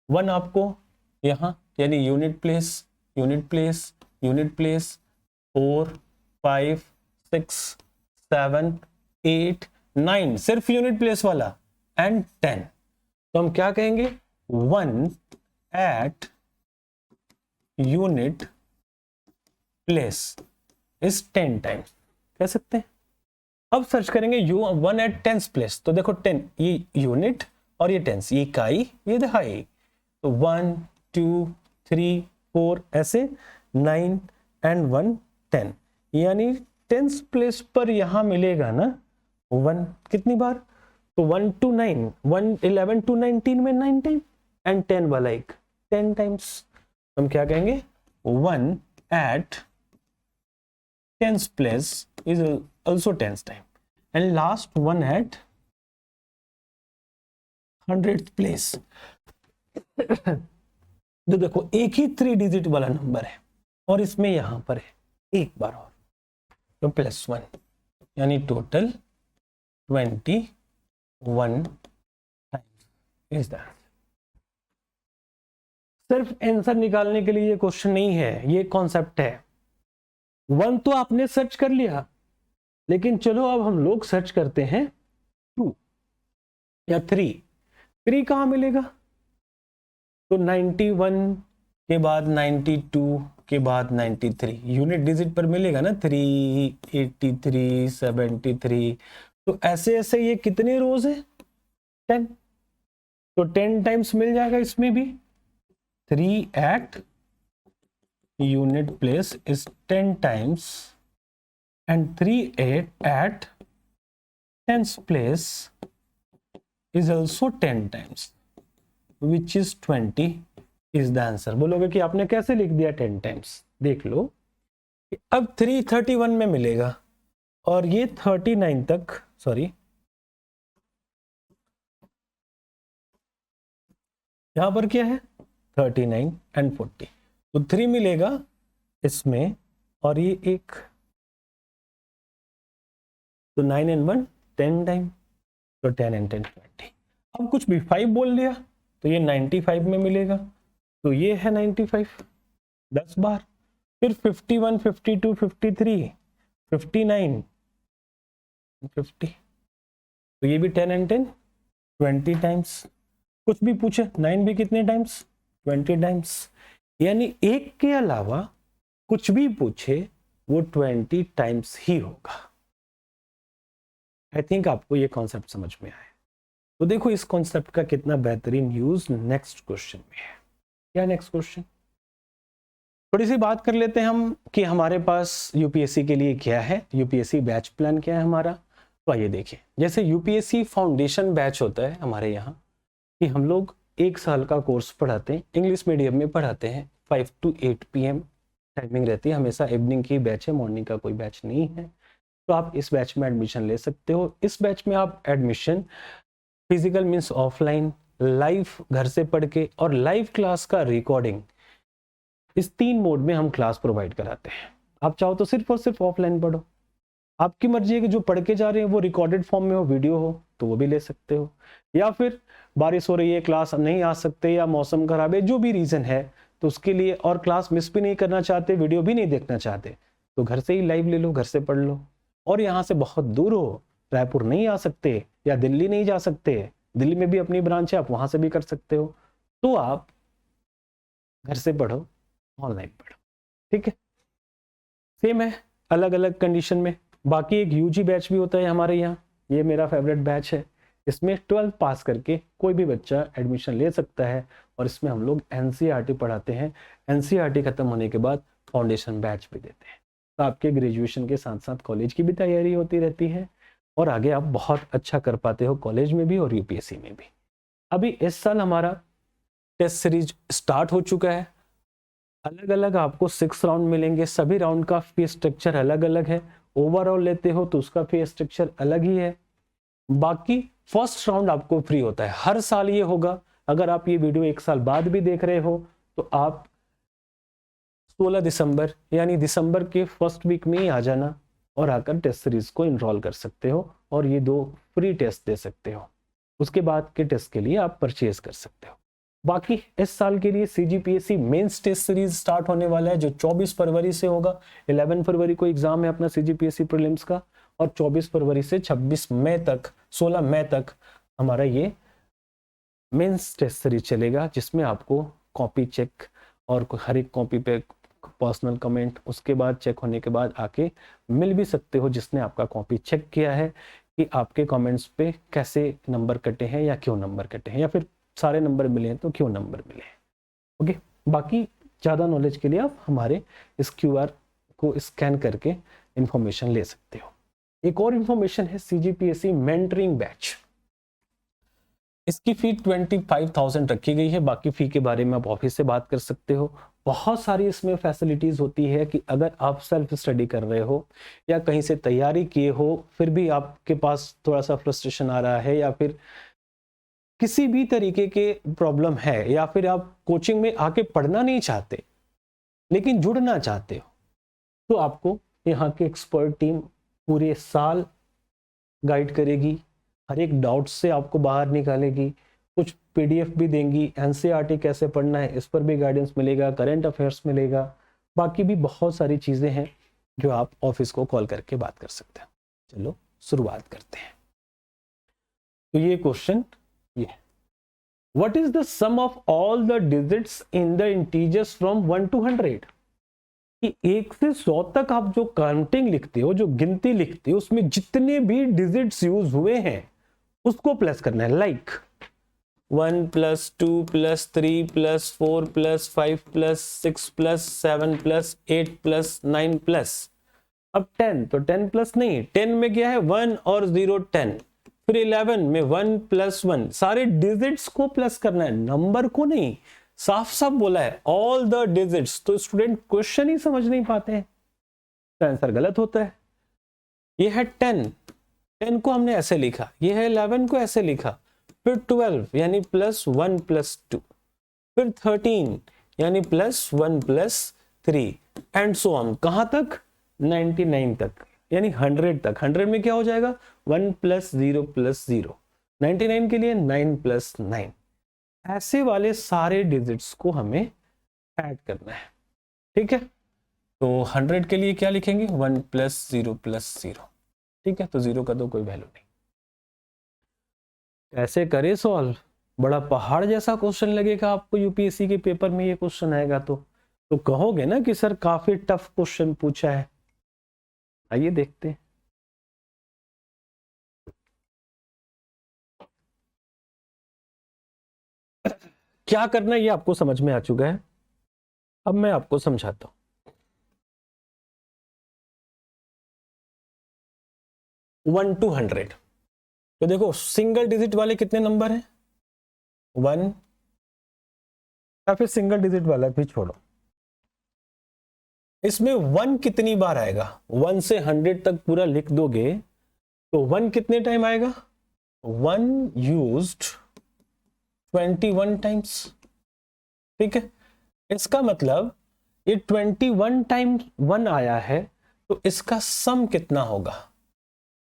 1 आपको यहां, यानी unit place unit place unit place 4 5 6 7 8 9, सिर्फ यूनिट प्लेस वाला, एंड 10। तो हम क्या कहेंगे, 1 at unit place is 10 times, कह सकते हैं। अब सर्च करेंगे 1 at 10th place, तो देखो 10, ये यूनिट और ये टेंस, ये इकाई ये दहाई, तो 1 2 3 4 ऐसे 9 एंड 1 10, यानी 10th प्लेस पर यहां मिलेगा ना 1 कितनी बार, तो 1 to 9, 1 11 to 19 में 9 टाइम, एंड 10 वाला एक 10 टाइम्स। हम क्या कहेंगे, 1 at 10th place is also 10th time, and last 1 at 100th place। तो देखो एक ही 3 डिजिट वाला नंबर है और इसमें यहां पर है एक बार और, तो +1 यानी टोटल 21 टाइम्स इज दैट। सिर्फ आंसर निकालने के लिए ये क्वेश्चन नहीं है, ये कॉन्सेप्ट है। 1 तो आपने सर्च कर लिया, लेकिन चलो अब हम लोग सर्च करते हैं 2 या 3 कहां मिलेगा? तो 91 के बाद 92 के बाद 93 यूनिट डिजिट पर मिलेगा ना, 383 73। तो ऐसे ऐसे ये कितने रोज है? 10। तो 10 टाइम्स मिल जाएगा इसमें भी। 3 at unit place is 10 times and 3 at tens place is also 10 times which is 20 is the answer। बोलोगे कि आपने कैसे लिख दिया 10 टाइम्स? देख लो कि अब 331 में मिलेगा और ये 39 तक, सॉरी यहां पर क्या है 39 and 40, तो 3 मिलेगा इसमें और ये एक, तो 9 and 1 10 टाइम, तो 10 and 10 20। अब कुछ भी 5 बोल दिया तो ये 95 में मिलेगा, तो ये है 95 10 बार। फिर 51 52 53 59 50, तो ये भी 10 and 10 20 टाइम्स। कुछ भी पूछे 9 भी कितने टाइम्स? 20 टाइम्स। यानी एक के अलावा कुछ भी पूछे वो 20 टाइम्स ही होगा। आई थिंक आपको ये कॉन्सेप्ट समझ में आया। तो देखो इस कॉन्सेप्ट का कितना बेहतरीन यूज नेक्स्ट क्वेश्चन में है। क्या नेक्स्ट क्वेश्चन? थोड़ी सी बात कर लेते हैं हम कि हमारे पास यूपीएससी के लिए क्या है, यूपीएससी बैच प्लान क्या है हमारा। तो आइए देखिए, जैसे यूपीएससी फाउंडेशन बैच होता है हमारे यहाँ कि हम लोग 1 साल का कोर्स पढ़ाते हैं, इंग्लिश मीडियम में पढ़ाते हैं। 5 to 8 PM टाइमिंग रहती है, हमेशा इवनिंग की बैच है, मॉर्निंग का कोई बैच नहीं है। तो आप इस बैच में एडमिशन ले सकते हो। इस बैच में आप admission physical means offline, live घर से पढ़ के और लाइव क्लास का रिकॉर्डिंग, इस 3 मोड में हम क्लास प्रोवाइड कराते हैं। आप चाहो तो सिर्फ और सिर्फ ऑफलाइन पढ़ो, आपकी मर्जी है कि जो पढ़ के जा रहे हैं वो रिकॉर्डेड फॉर्म में हो, वीडियो हो तो वो भी ले सकते हो, या फिर बारिश हो रही है क्लास नहीं आ सकते या मौसम खराब है, जो भी रीजन है तो उसके लिए, और क्लास मिस भी नहीं करना चाहते, वीडियो भी नहीं देखना चाहते, तो घर से ही लाइव ले लो, घर से पढ़ लो। और यहाँ से बहुत दूर हो, रायपुर नहीं आ सकते या दिल्ली नहीं जा सकते, दिल्ली में भी अपनी ब्रांच है, आप वहां से भी कर सकते हो, तो आप घर से पढ़ो, ऑनलाइन पढ़ो, ठीक है। सेम है अलग अलग कंडीशन में। बाकी एक यूजी बैच भी होता है हमारे यहाँ, ये मेरा फेवरेट बैच है। इसमें 12 पास करके कोई भी बच्चा एडमिशन ले सकता है और इसमें हम लोग एनसीईआरटी पढ़ाते हैं। एनसीईआरटी खत्म होने के बाद फाउंडेशन बैच भी देते हैं, तो आपके ग्रेजुएशन के साथ साथ कॉलेज की भी तैयारी होती रहती है और आगे आप बहुत अच्छा कर पाते हो कॉलेज में भी और यूपीएससी में भी। अभी इस साल हमारा टेस्ट सीरीज स्टार्ट हो चुका है, अलग अलग आपको 6 राउंड मिलेंगे, सभी राउंड का फी स्ट्रक्चर अलग अलग है। ओवरऑल लेते हो तो उसका फी स्ट्रक्चर अलग ही है। बाकी फर्स्ट राउंड आपको फ्री होता है, हर साल ये होगा। अगर आप ये वीडियो 1 साल बाद भी देख रहे हो तो आप 16 दिसंबर यानी दिसंबर के फर्स्ट वीक में ही आ जाना और आकर टेस्ट सीरीज को इनरोल कर सकते हो और ये 2 फ्री टेस्ट दे सकते हो। उसके बाद के टेस्ट के लिए आप परचेज कर सकते हो। बाकी इस साल के लिए CGPSC mains test series start होने वाला है जो 24 फरवरी से होगा। 11 फरवरी को एग्जाम है अपना सीजीपीएससी प्रीलिम्स का और 24 फरवरी से 26 मई तक 16 मई तक हमारा ये मेंस टेस्ट सीरीज चलेगा, जिसमें आपको कॉपी चेक और हर एक कॉपी पे पर्सनल कमेंट उसके बाद चेक होने के बाद आके मिल भी सकते हो जिसने आपका कॉपी चेक किया है कि आपके कमेंट्स पे कैसे नंबर कटे हैं या क्यों नंबर कटे हैं या फिर सारे नंबर मिले हैं तो क्यों नंबर मिले हैं। ओके, बाकी ज़्यादा नॉलेज के लिए आप हमारे इस क्यूआर को स्कैन करके इंफॉर्मेशन ले सकते हो। एक और इंफॉर्मेशन है सीजीपीएससी मेंटरिंग बैच, इसकी फी 25,000 रखी गई है। बाकी फी के बारे में आप ऑफिस से बात कर सकते हो। बहुत सारी इसमें फैसिलिटीज होती है कि अगर आप सेल्फ स्टडी कर रहे हो या कहीं से तैयारी किए हो फिर भी आपके पास थोड़ा सा फ्रस्ट्रेशन आ रहा है या फिर किसी भी तरीके के प्रॉब्लम है या फिर आप कोचिंग में आके पढ़ना नहीं चाहते लेकिन जुड़ना चाहते हो, तो आपको यहाँ की एक्सपर्ट टीम पूरे साल गाइड करेगी, हर एक डाउट से आपको बाहर निकालेगी, कुछ पीडीएफ भी देंगी, एनसीईआरटी कैसे पढ़ना है इस पर भी गाइडेंस मिलेगा, करंट अफेयर्स मिलेगा, बाकी भी बहुत सारी चीज़ें हैं जो आप ऑफिस को कॉल करके बात कर सकते हैं। चलो शुरुआत करते हैं। तो ये क्वेश्चन ये what is the sum of all the digits in the integers from 1 to 100, कि 1 से 100 तक आप जो काउंटिंग लिखते हो, जो गिनती लिखते हो, उसमें जितने भी डिजिट्स यूज हुए हैं उसको प्लस करना है। लाइक 1 + 2 + 3 + 4 + 5 + 6 + 7 + 8 + 9 +, अब 10, तो 10 प्लस नहीं, 10 में क्या है 1 और 0 10, फिर 11 में 1 + 1, सारे डिजिट्स को प्लस करना है, नंबर को नहीं। साफ साफ बोला है ऑल द डिजिट्स, तो स्टूडेंट क्वेश्चन ही समझ नहीं पाते हैं, तो आंसर गलत होता है। ये है 10 को हमने ऐसे लिखा, ये है 11 को ऐसे लिखा, फिर 12 यानी +1 + 2, फिर 13 यानी +1 + 3 एंड सो ऑन, कहां तक 99 तक, यानी 100 तक। 100 में क्या हो जाएगा 1 + 0 + 0, 99 के लिए 9 + 9, ऐसे वाले सारे डिजिट्स को हमें ऐड करना है। ठीक है, तो 100 के लिए क्या लिखेंगे 1 + 0 + 0, ठीक है, तो 0 का तो कोई वैल्यू नहीं। ऐसे करे सॉल्व, बड़ा पहाड़ जैसा क्वेश्चन लगेगा आपको यूपीएससी के पेपर में ये क्वेश्चन आएगा तो कहोगे ना कि सर काफी टफ क्वेश्चन पूछा है। आइए देखते हैं। क्या करना है ये आपको समझ में आ चुका है, अब मैं आपको समझाता हूं। 1 to 100, तो देखो सिंगल डिजिट वाले कितने नंबर हैं 1, या फिर सिंगल डिजिट वाला भी छोड़ो, इसमें 1 कितनी बार आएगा, 1 से 100 तक पूरा लिख दोगे तो 1 कितने टाइम आएगा, 1 यूज्ड 21 टाइम्स। ठीक है, इसका मतलब ये 21 टाइम 1 आया है, तो इसका सम कितना होगा,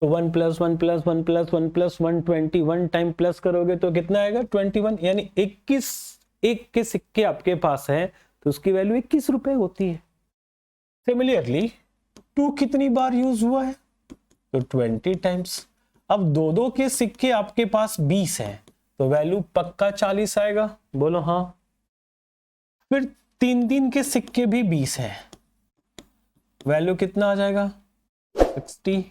तो 1 + 1 + 1 + 1 + 1 21 टाइम प्लस करोगे तो कितना आएगा 21, यानी 21 एक के सिक्के आपके पास है तो उसकी वैल्यू 21 रुपए होती है। सिमिलरली 2 कितनी बार यूज हुआ है, तो 20 टाइम्स। अब दो के सिक्के आपके पास 20 हैं तो वैल्यू पक्का 40 आएगा, बोलो हाँ। फिर 3 के सिक्के भी 20 हैं, वैल्यू कितना आ जाएगा 60।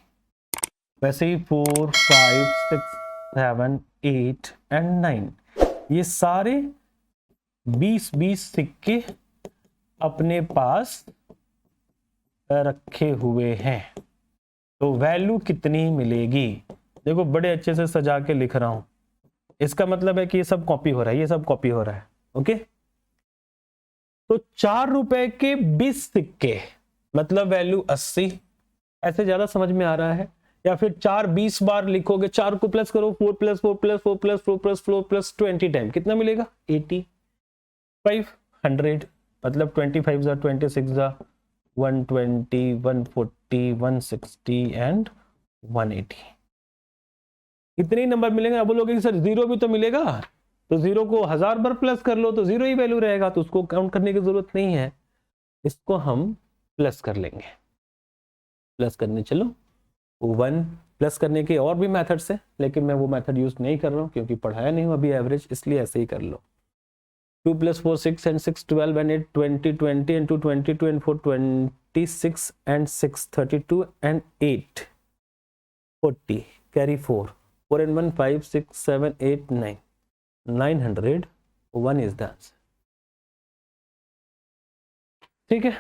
वैसे ही 4 5 6 7 8 एंड 9, ये सारे 20 सिक्के अपने पास रखे हुए हैं, तो वैल्यू कितनी मिलेगी। देखो बड़े अच्छे से सजा के लिख रहा हूं, इसका मतलब है कि ये सब कॉपी हो रहा है, ये सब कॉपी हो रहा है। ओके, तो 4 रुपए के 20 सिक्के मतलब वैल्यू 80, ऐसे ज्यादा समझ में आ रहा है। या फिर 4 20 बार लिखोगे, 4 को प्लस करो 4 + 4 + 4 + 4 + 4 + 20 टाइम कितना मिलेगा 80, 500 मतलब 25 जा 26 जा 120 140 160 एंड 180, इतने ही नंबर मिलेंगे। अब बोलोगे सर 0 भी तो मिलेगा, तो 0 को 1000 बार प्लस कर लो तो 0 ही वैल्यू रहेगा, तो उसको काउंट करने की जरूरत नहीं है, इसको हम प्लस कर लेंगे। प्लस करने चलो, 1 प्लस करने के और भी मेथड्स है, लेकिन मैं वो मेथड यूज नहीं कर रहा हूँ क्योंकि पढ़ाया नहीं हूँ अभी एवरेज, इसलिए ऐसे ही कर लो। 2 + 4 6 and 6 12 and 8 20 20 and 2 22 and 4 26 and 6 32 and 8 40 carry 4 and 1 5 6 7 8 9 901 is the answer। ठीक है,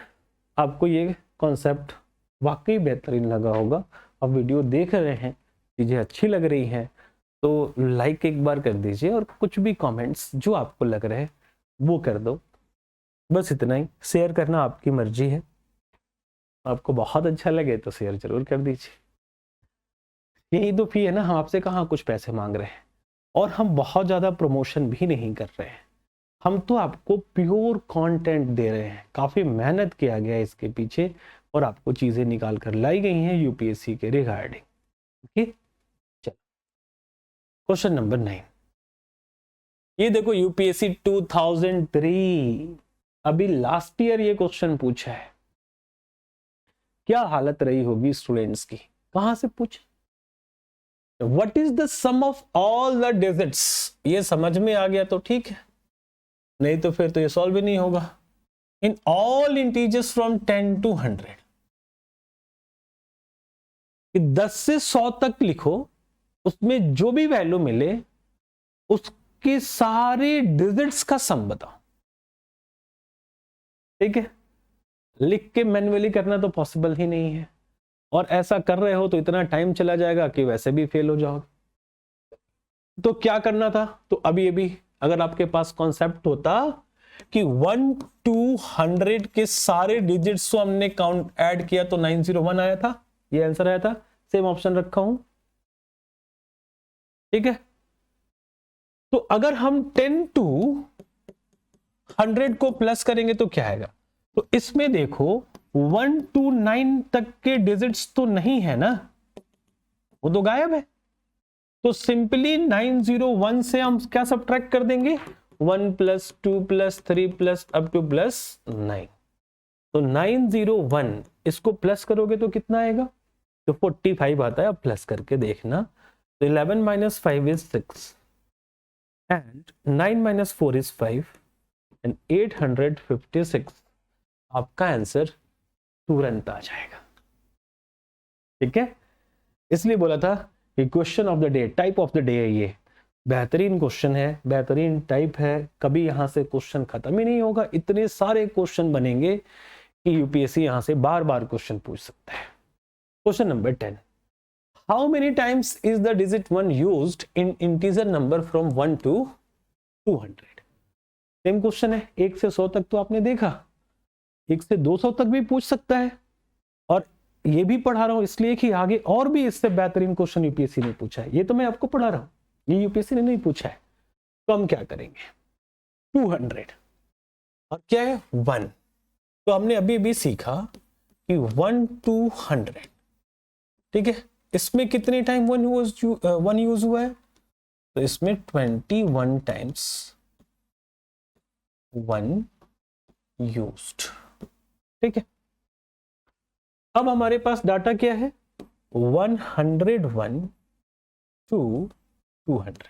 आपको ये कॉन्सेप्ट वाकई बेहतरीन लगा होगा। अब वीडियो देख रहे हैं, चीज़ें अच्छी लग रही हैं तो लाइक एक बार कर दीजिए, और कुछ भी कमेंट्स जो आपको लग रहे हैं वो कर दो, बस इतना ही। शेयर करना आपकी मर्जी है, आपको बहुत अच्छा लगे तो शेयर जरूर कर दीजिए। यही तो फी है ना, हम आपसे कहाँ कुछ पैसे मांग रहे हैं, और हम बहुत ज़्यादा प्रमोशन भी नहीं कर रहे हैं, हम तो आपको प्योर कंटेंट दे रहे हैं। काफ़ी मेहनत किया गया है इसके पीछे, और आपको चीजें निकाल कर लाई गई हैं यूपीएससी के रिगार्डिंग। ओके, चलो क्वेश्चन नंबर 9। ये देखो यूपीएससी 2003, अभी लास्ट ईयर ये क्वेश्चन पूछा है। क्या हालत रही होगी स्टूडेंट्स की, कहां से पूछा? What is the sum of all the digits? ये समझ में आ गया तो ठीक है, नहीं तो फिर तो ये सॉल्व भी नहीं होगा। In all integers from 10 to 100, 10 से 100 तक लिखो, उसमें जो भी वैल्यू मिले उसके सारे डिजिट्स का सम बताओ। ठीक है, लिख के मैन्युअली करना तो पॉसिबल ही नहीं है, और ऐसा कर रहे हो तो इतना टाइम चला जाएगा कि वैसे भी फेल हो जाओगे। तो क्या करना था? तो अभी अगर आपके पास कॉन्सेप्ट होता कि 1 to 100 के सारे डिजिट्स को हमने काउंट ऐड किया तो 901 आया था, ये आंसर आया था। सेम ऑप्शन रखा हूं, ठीक है। तो अगर हम 10 to 100 को प्लस करेंगे तो क्या आएगा? तो इसमें देखो 1 to 9 तक के डिजिट्स तो नहीं है ना, वो तो गायब है। तो सिंपली 901 से हम क्या सब्ट्रैक्ट कर देंगे? 1 + 2 + 3 + up to +9। तो 901 इसको प्लस करोगे तो कितना आएगा? तो 45 आता है। अब प्लस करके देखना, तो 11 - 5 is 6 and 9 - 4 is 5 and 856 आपका आंसर तुरंत आ जाएगा। ठीक है, इसलिए बोला था कि question of the day, type of the day है ये। बेहतरीन क्वेश्चन है, बेहतरीन टाइप है, कभी यहां से क्वेश्चन खत्म ही नहीं होगा। इतने सारे क्वेश्चन बनेंगे कि यूपीएससी यहां से बार बार क्वेश्चन पूछ सकता है। Question number 10, how many times is the digit 1 used in integer number from 1 to 200? Same question है, 1 से 100 तक तो आपने देखा, 1 से 200 तक भी पूछ सकता है। और ये भी पढ़ा रहा हूं इसलिए कि आगे और भी इससे बेहतरीन क्वेश्चन यूपीएससी ने पूछा है। ये तो मैं आपको पढ़ा रहा हूं, ये यूपीएससी ने नहीं पूछा है। तो हम क्या करेंगे? 200 और क्या है 1। तो हमने अभी भी सीखा कि 1 to 100, ठीक है। इसमें कितने टाइम 1 यूज हुआ है? तो इसमें 21 टाइम्स 1 यूज्ड, ठीक है। अब हमारे पास डाटा क्या है? 101 to 200,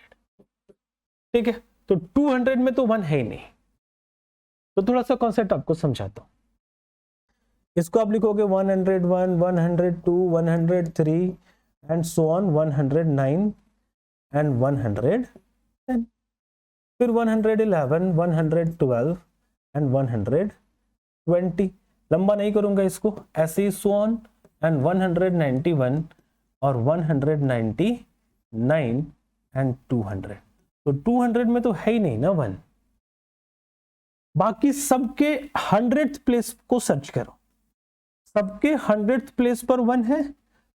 ठीक है। तो 200 में तो 1 है ही नहीं, तो थोड़ा सा कॉन्सेप्ट आपको समझाता हूं। इसको आप लिखोगे 101, 102, 103 एंड सो ऑन, 109 एंड 110, फिर 111, 112 एंड 120। लंबा नहीं करूंगा इसको, ऐसे ही सो ऑन एंड 191 और 199 एंड 200। तो 200 में तो है ही नहीं ना 1। बाकी सबके 100th प्लेस को सर्च करो, सबके 100th प्लेस पर 1 है,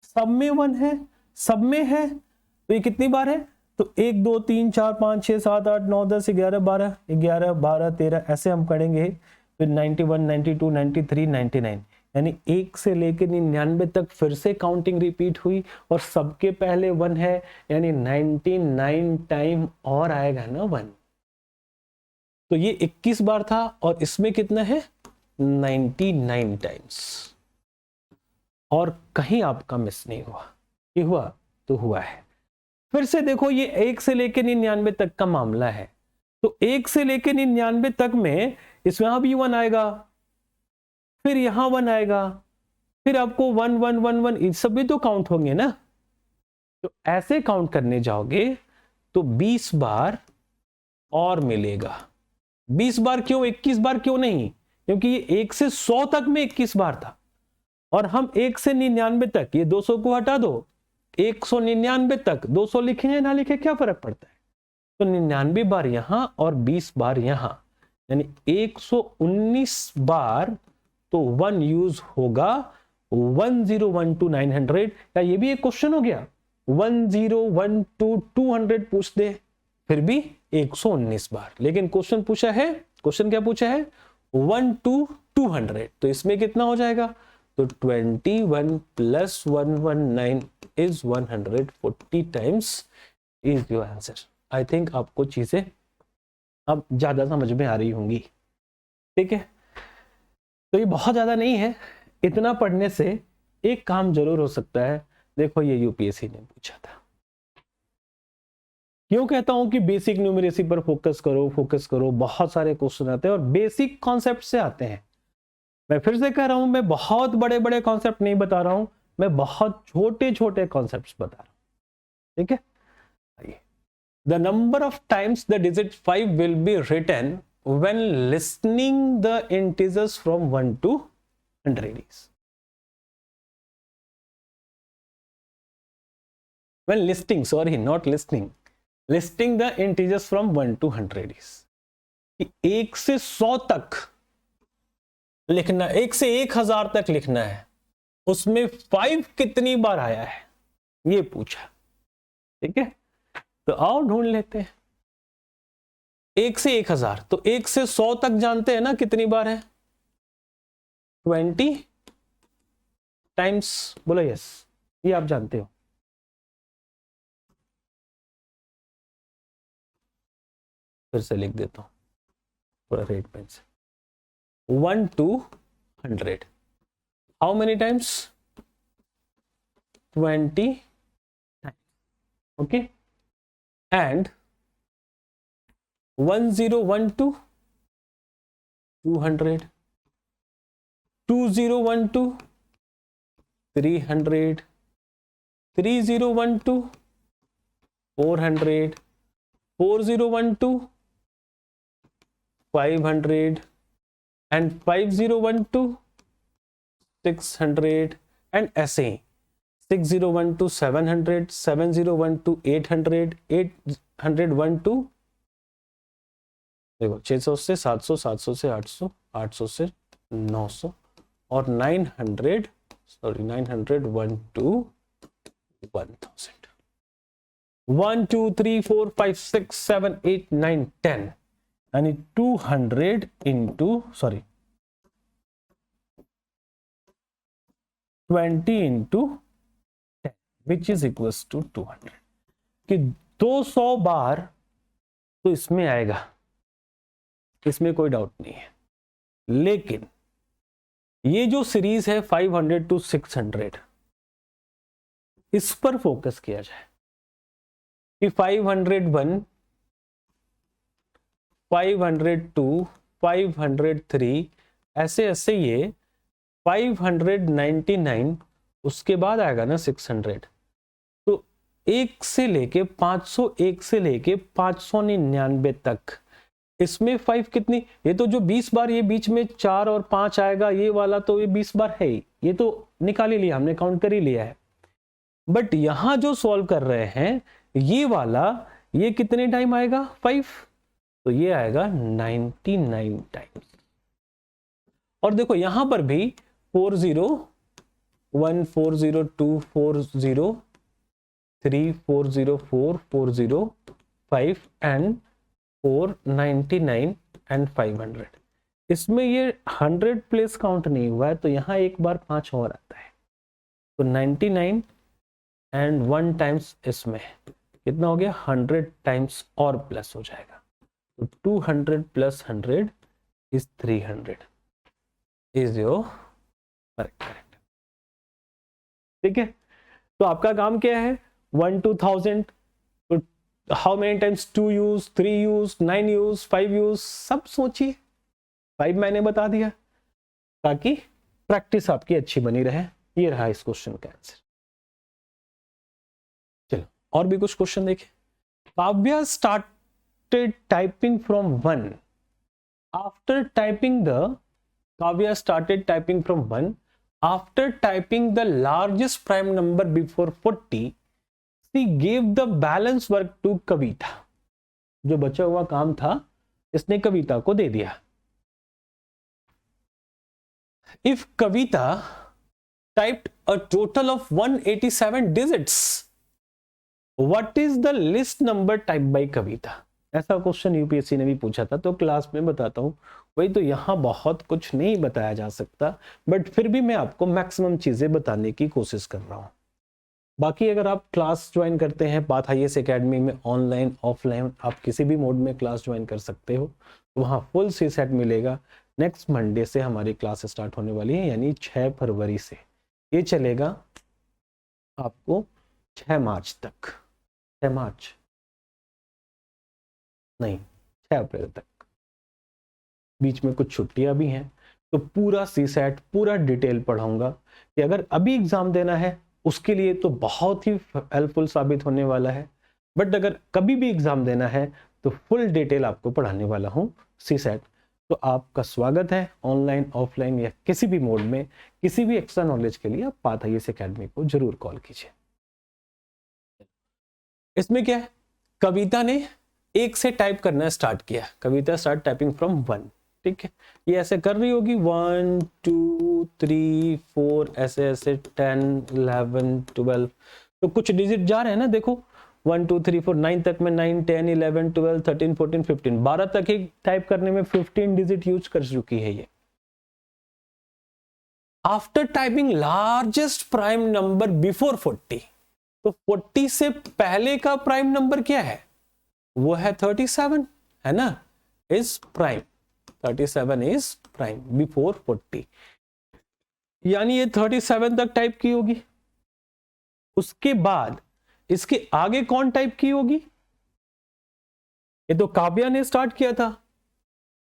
सब में 1 है, सब में है। तो ये कितनी बार है? तो 1 2 3 4 5 6 7 8 9 10 11 12 11 12 13 ऐसे हम करेंगे। फिर 91 92 93 99, यानी 1 से लेकर 99 तक फिर से काउंटिंग रिपीट हुई और सबके पहले 1 है, यानी 99 टाइम और आएगा ना 1। तो ये 21 बार था और इसमें कितना है? 99 टाइम्स। और कहीं आपका मिस नहीं हुआ, ये हुआ तो हुआ है। फिर से देखो, ये 1 से लेकर 99 तक का मामला है। तो 1 से लेकर 99 तक में इसमें यहां भी 1 आएगा, फिर यहां 1 आएगा, फिर आपको 1 1 1 1 ये सब भी तो काउंट होंगे ना। तो ऐसे काउंट करने जाओगे तो 20 बार और मिलेगा। 20 बार क्यों, 21 बार क्यों नहीं? क्योंकि ये 1 से 100 तक में 21 बार था और हम 1 से 99 तक, ये 200 को हटा दो, 199 तक 200 लिखे या ना लिखे क्या फर्क पड़ता है? तो 99 बार यहां और 20 बार यहां, यानी 119 बार तो 1 यूज होगा 1012 to 900। या ये भी एक क्वेश्चन हो गया, 1012 to 200 पूछ दे फिर भी 119 बार। लेकिन क्वेश्चन पूछा है, क्वेश्चन क्या पूछा है? 1 to 200। तो इसमें कितना हो जाएगा? तो 21 plus 119 is 140 times is your answer. I think आपको चीजें अब ज्यादा समझ में आ रही होंगी, ठीक है। तो ये बहुत ज्यादा नहीं है, इतना पढ़ने से एक काम जरूर हो सकता है। देखो ये यूपीएससी ने पूछा था। क्यों कहता हूं कि बेसिक न्यूमेरेसी पर फोकस करो, बहुत सारे क्वेश्चन आते हैं और बेसिक कॉन्सेप्ट से आते हैं। मैं फिर से कह रहा हूं, मैं बहुत बड़े बड़े कॉन्सेप्ट नहीं बता रहा हूं, मैं बहुत छोटे छोटे कॉन्सेप्ट्स बता रहा हूं, ठीक है। आइए, the number of times the digit 5 will be written when listening the integers from 1 to 100 is। when listing, sorry not listening, listing the integers from 1 to 100 is। 1 से 100 तक लिखना, 1 से 1000 तक लिखना है, उसमें 5 कितनी बार आया है ये पूछा, ठीक है। तो आओ ढूंढ लेते हैं। 1 से 1000, तो 1 से 100 तक जानते हैं ना कितनी बार है, 20 टाइम्स। बोलो यस, ये आप जानते हो। फिर से लिख देता हूं थोड़ा रेड पेन से। 1 to 100, how many times, 20 times, okay. And 1012 200, 2012 300, 3012 400, 4012 500 and 5012 600 and ऐसे ही 6012 700, 7012 800, 812 देखो 600 से 700, 700 से 800, 800 से 900 और 900 1 to 1000। 1 2 3 4 5 6 7 8 9 10 यानी 200 into 20 into 10 which is equals to 200। कि 200 बार तो इसमें आएगा, इसमें कोई डाउट नहीं है। लेकिन ये जो सीरीज है 500 to 600, इस पर फोकस किया जाए कि 501 502 503 ऐसे ऐसे ये 599 उसके बाद आएगा ना 600। तो 1 से लेके 501 से लेके 599 तक इसमें 5 कितनी, ये तो जो 20 बार ये बीच में 4 और 5 आएगा ये वाला, तो ये 20 बार है ही, ये तो निकाल ही लिया हमने, काउंट कर ही लिया है। बट यहां जो सॉल्व कर रहे हैं ये वाला, ये कितने टाइम आएगा 5, तो ये आएगा 99 टाइम्स। और देखो यहां पर भी 401 402 403 404 405 एंड 499 एंड 500, इसमें ये 100 प्लेस काउंट नहीं हुआ है, तो यहां एक बार 5 और आता है, तो 99 एंड 1 टाइम्स इसमें कितना हो गया 100 टाइम्स और प्लस हो जाएगा, तो 200 plus 100 is 300 is your correct. ठीक है, तो आपका काम क्या है 1 to 1000, तो how many times 2 use 3 use 9 use 5 use सब सोचिए। 5 मैंने बता दिया ताकि प्रैक्टिस आपकी अच्छी बनी रहे। ये रहा इस क्वेश्चन का आंसर। चलो और भी कुछ क्वेश्चन देखें। Kavya started typing from 1 after typing the Kavya started typing from 1 after typing the largest prime number before 40, she gave the balance work to Kavita। जो बचा हुआ काम था इसने कविता को दे दिया। If Kavita typed a total of 187 digits, what is the list number typed by Kavita? ऐसा question UPSC ने भी पूछा था, तो क्लास में बताता हूं वही तो, यहाँ बहुत कुछ नहीं बताया जा सकता, बट फिर भी मैं आपको मैक्सिमम चीजें बताने की कोशिश कर रहा हूँ। बाकी अगर आप क्लास ज्वाइन करते हैं पाथ आईएएस एकेडमी में, ऑनलाइन ऑफलाइन आप किसी भी मोड में क्लास ज्वाइन कर सकते हो, तो वहाँ फुल सी सेट मिलेगा। नेक्स्ट मंडे से हमारी क्लास स्टार्ट होने वाली है, यानी 6 फरवरी से। ये चलेगा आपको 6 मार्च तक, 6 मार्च नहीं 6 अप्रैल तक, बीच में कुछ छुट्टियां भी हैं। तो पूरा सी सेट पूरा डिटेल पढ़ाऊंगा कि अगर अभी एग्जाम देना है उसके लिए तो बहुत ही हेल्पफुल साबित होने वाला है, बट अगर कभी भी एग्जाम देना है तो फुल डिटेल आपको पढ़ाने वाला हूँ सी सेट। तो आपका स्वागत है, ऑनलाइन ऑफलाइन या किसी भी मोड में किसी भी एक्स्ट्रा नॉलेज के लिए आप पाथ आईएएस एकेडमी को जरूर कॉल कीजिए। इसमें क्या है, कविता ने 1 से टाइप करना स्टार्ट किया, कविता स्टार्ट टाइपिंग फ्रॉम 1, ठीक है। ये ऐसे कर रही होगी 1 2 3 4 ऐसे ऐसे 10 11 12, तो कुछ डिजिट जा रहे हैं ना, देखो 1 2 3 4 9 तक में 9 10 11 12 13 14 15 12 तक ही टाइप करने में 15 डिजिट यूज कर चुकी है ये। After typing largest prime number before 40, तो 40 से पहले का प्राइम नंबर क्या है, वो है 37, है ना, is prime, 37 is prime before 40, यानी ये 37 तक टाइप की होगी। उसके बाद इसके आगे कौन टाइप की होगी, ये तो काव्या ने स्टार्ट किया था,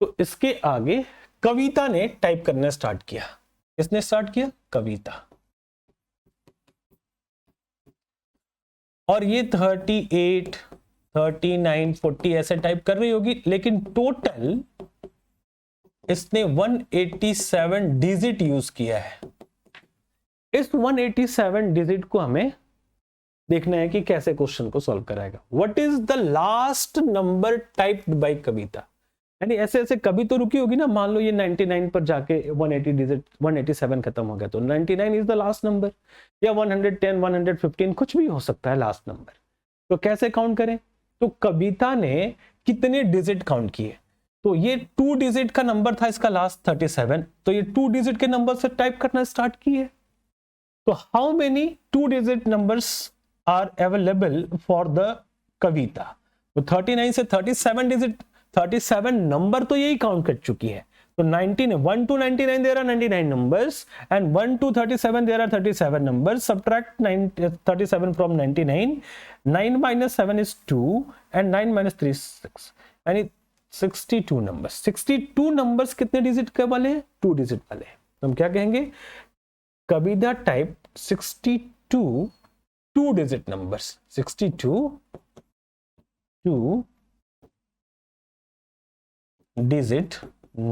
तो इसके आगे कविता ने टाइप करना स्टार्ट किया। किसने स्टार्ट किया, कविता। और ये 38 39 40 ऐसे टाइप कर रही होगी, लेकिन टोटल इसने 187 डिजिट यूज किया है। इस 187 डिजिट को हमें देखना है कि कैसे क्वेश्चन को सॉल्व कराएगा। What is the last number typed by Kavita, यानी ऐसे ऐसे कभी तो रुकी होगी ना, मान लो ये 99 पर जाके 180 डिजिट 187 खत्म हो गया, तो 99 इज द लास्ट नंबर, या 110 115 कुछ भी हो सकता है लास्ट नंबर। तो कैसे काउंट करें, तो कविता ने कितने डिजिट काउंट किए, तो ये 2 डिजिट का नंबर था इसका लास्ट 37, तो ये 2 डिजिट के नंबर से टाइप करना स्टार्ट किए। तो how many 2 digit numbers are available for the Kavita, तो 39 से 37 डिजिट 37 नंबर तो यही काउंट कर चुकी है। तो 19 1 to 99 there are 99 numbers and 1 to 37 there are 37 numbers. Subtract 37 from 99. 9 minus 7 is 2 and 9 minus 3 is 6, यानी 62 numbers। 62 numbers कितने डिजिट के वाले हैं, 2 डिजिट वाले हैं। तो हम क्या कहेंगे, कविता type 62 2 digit numbers, 62 2 digit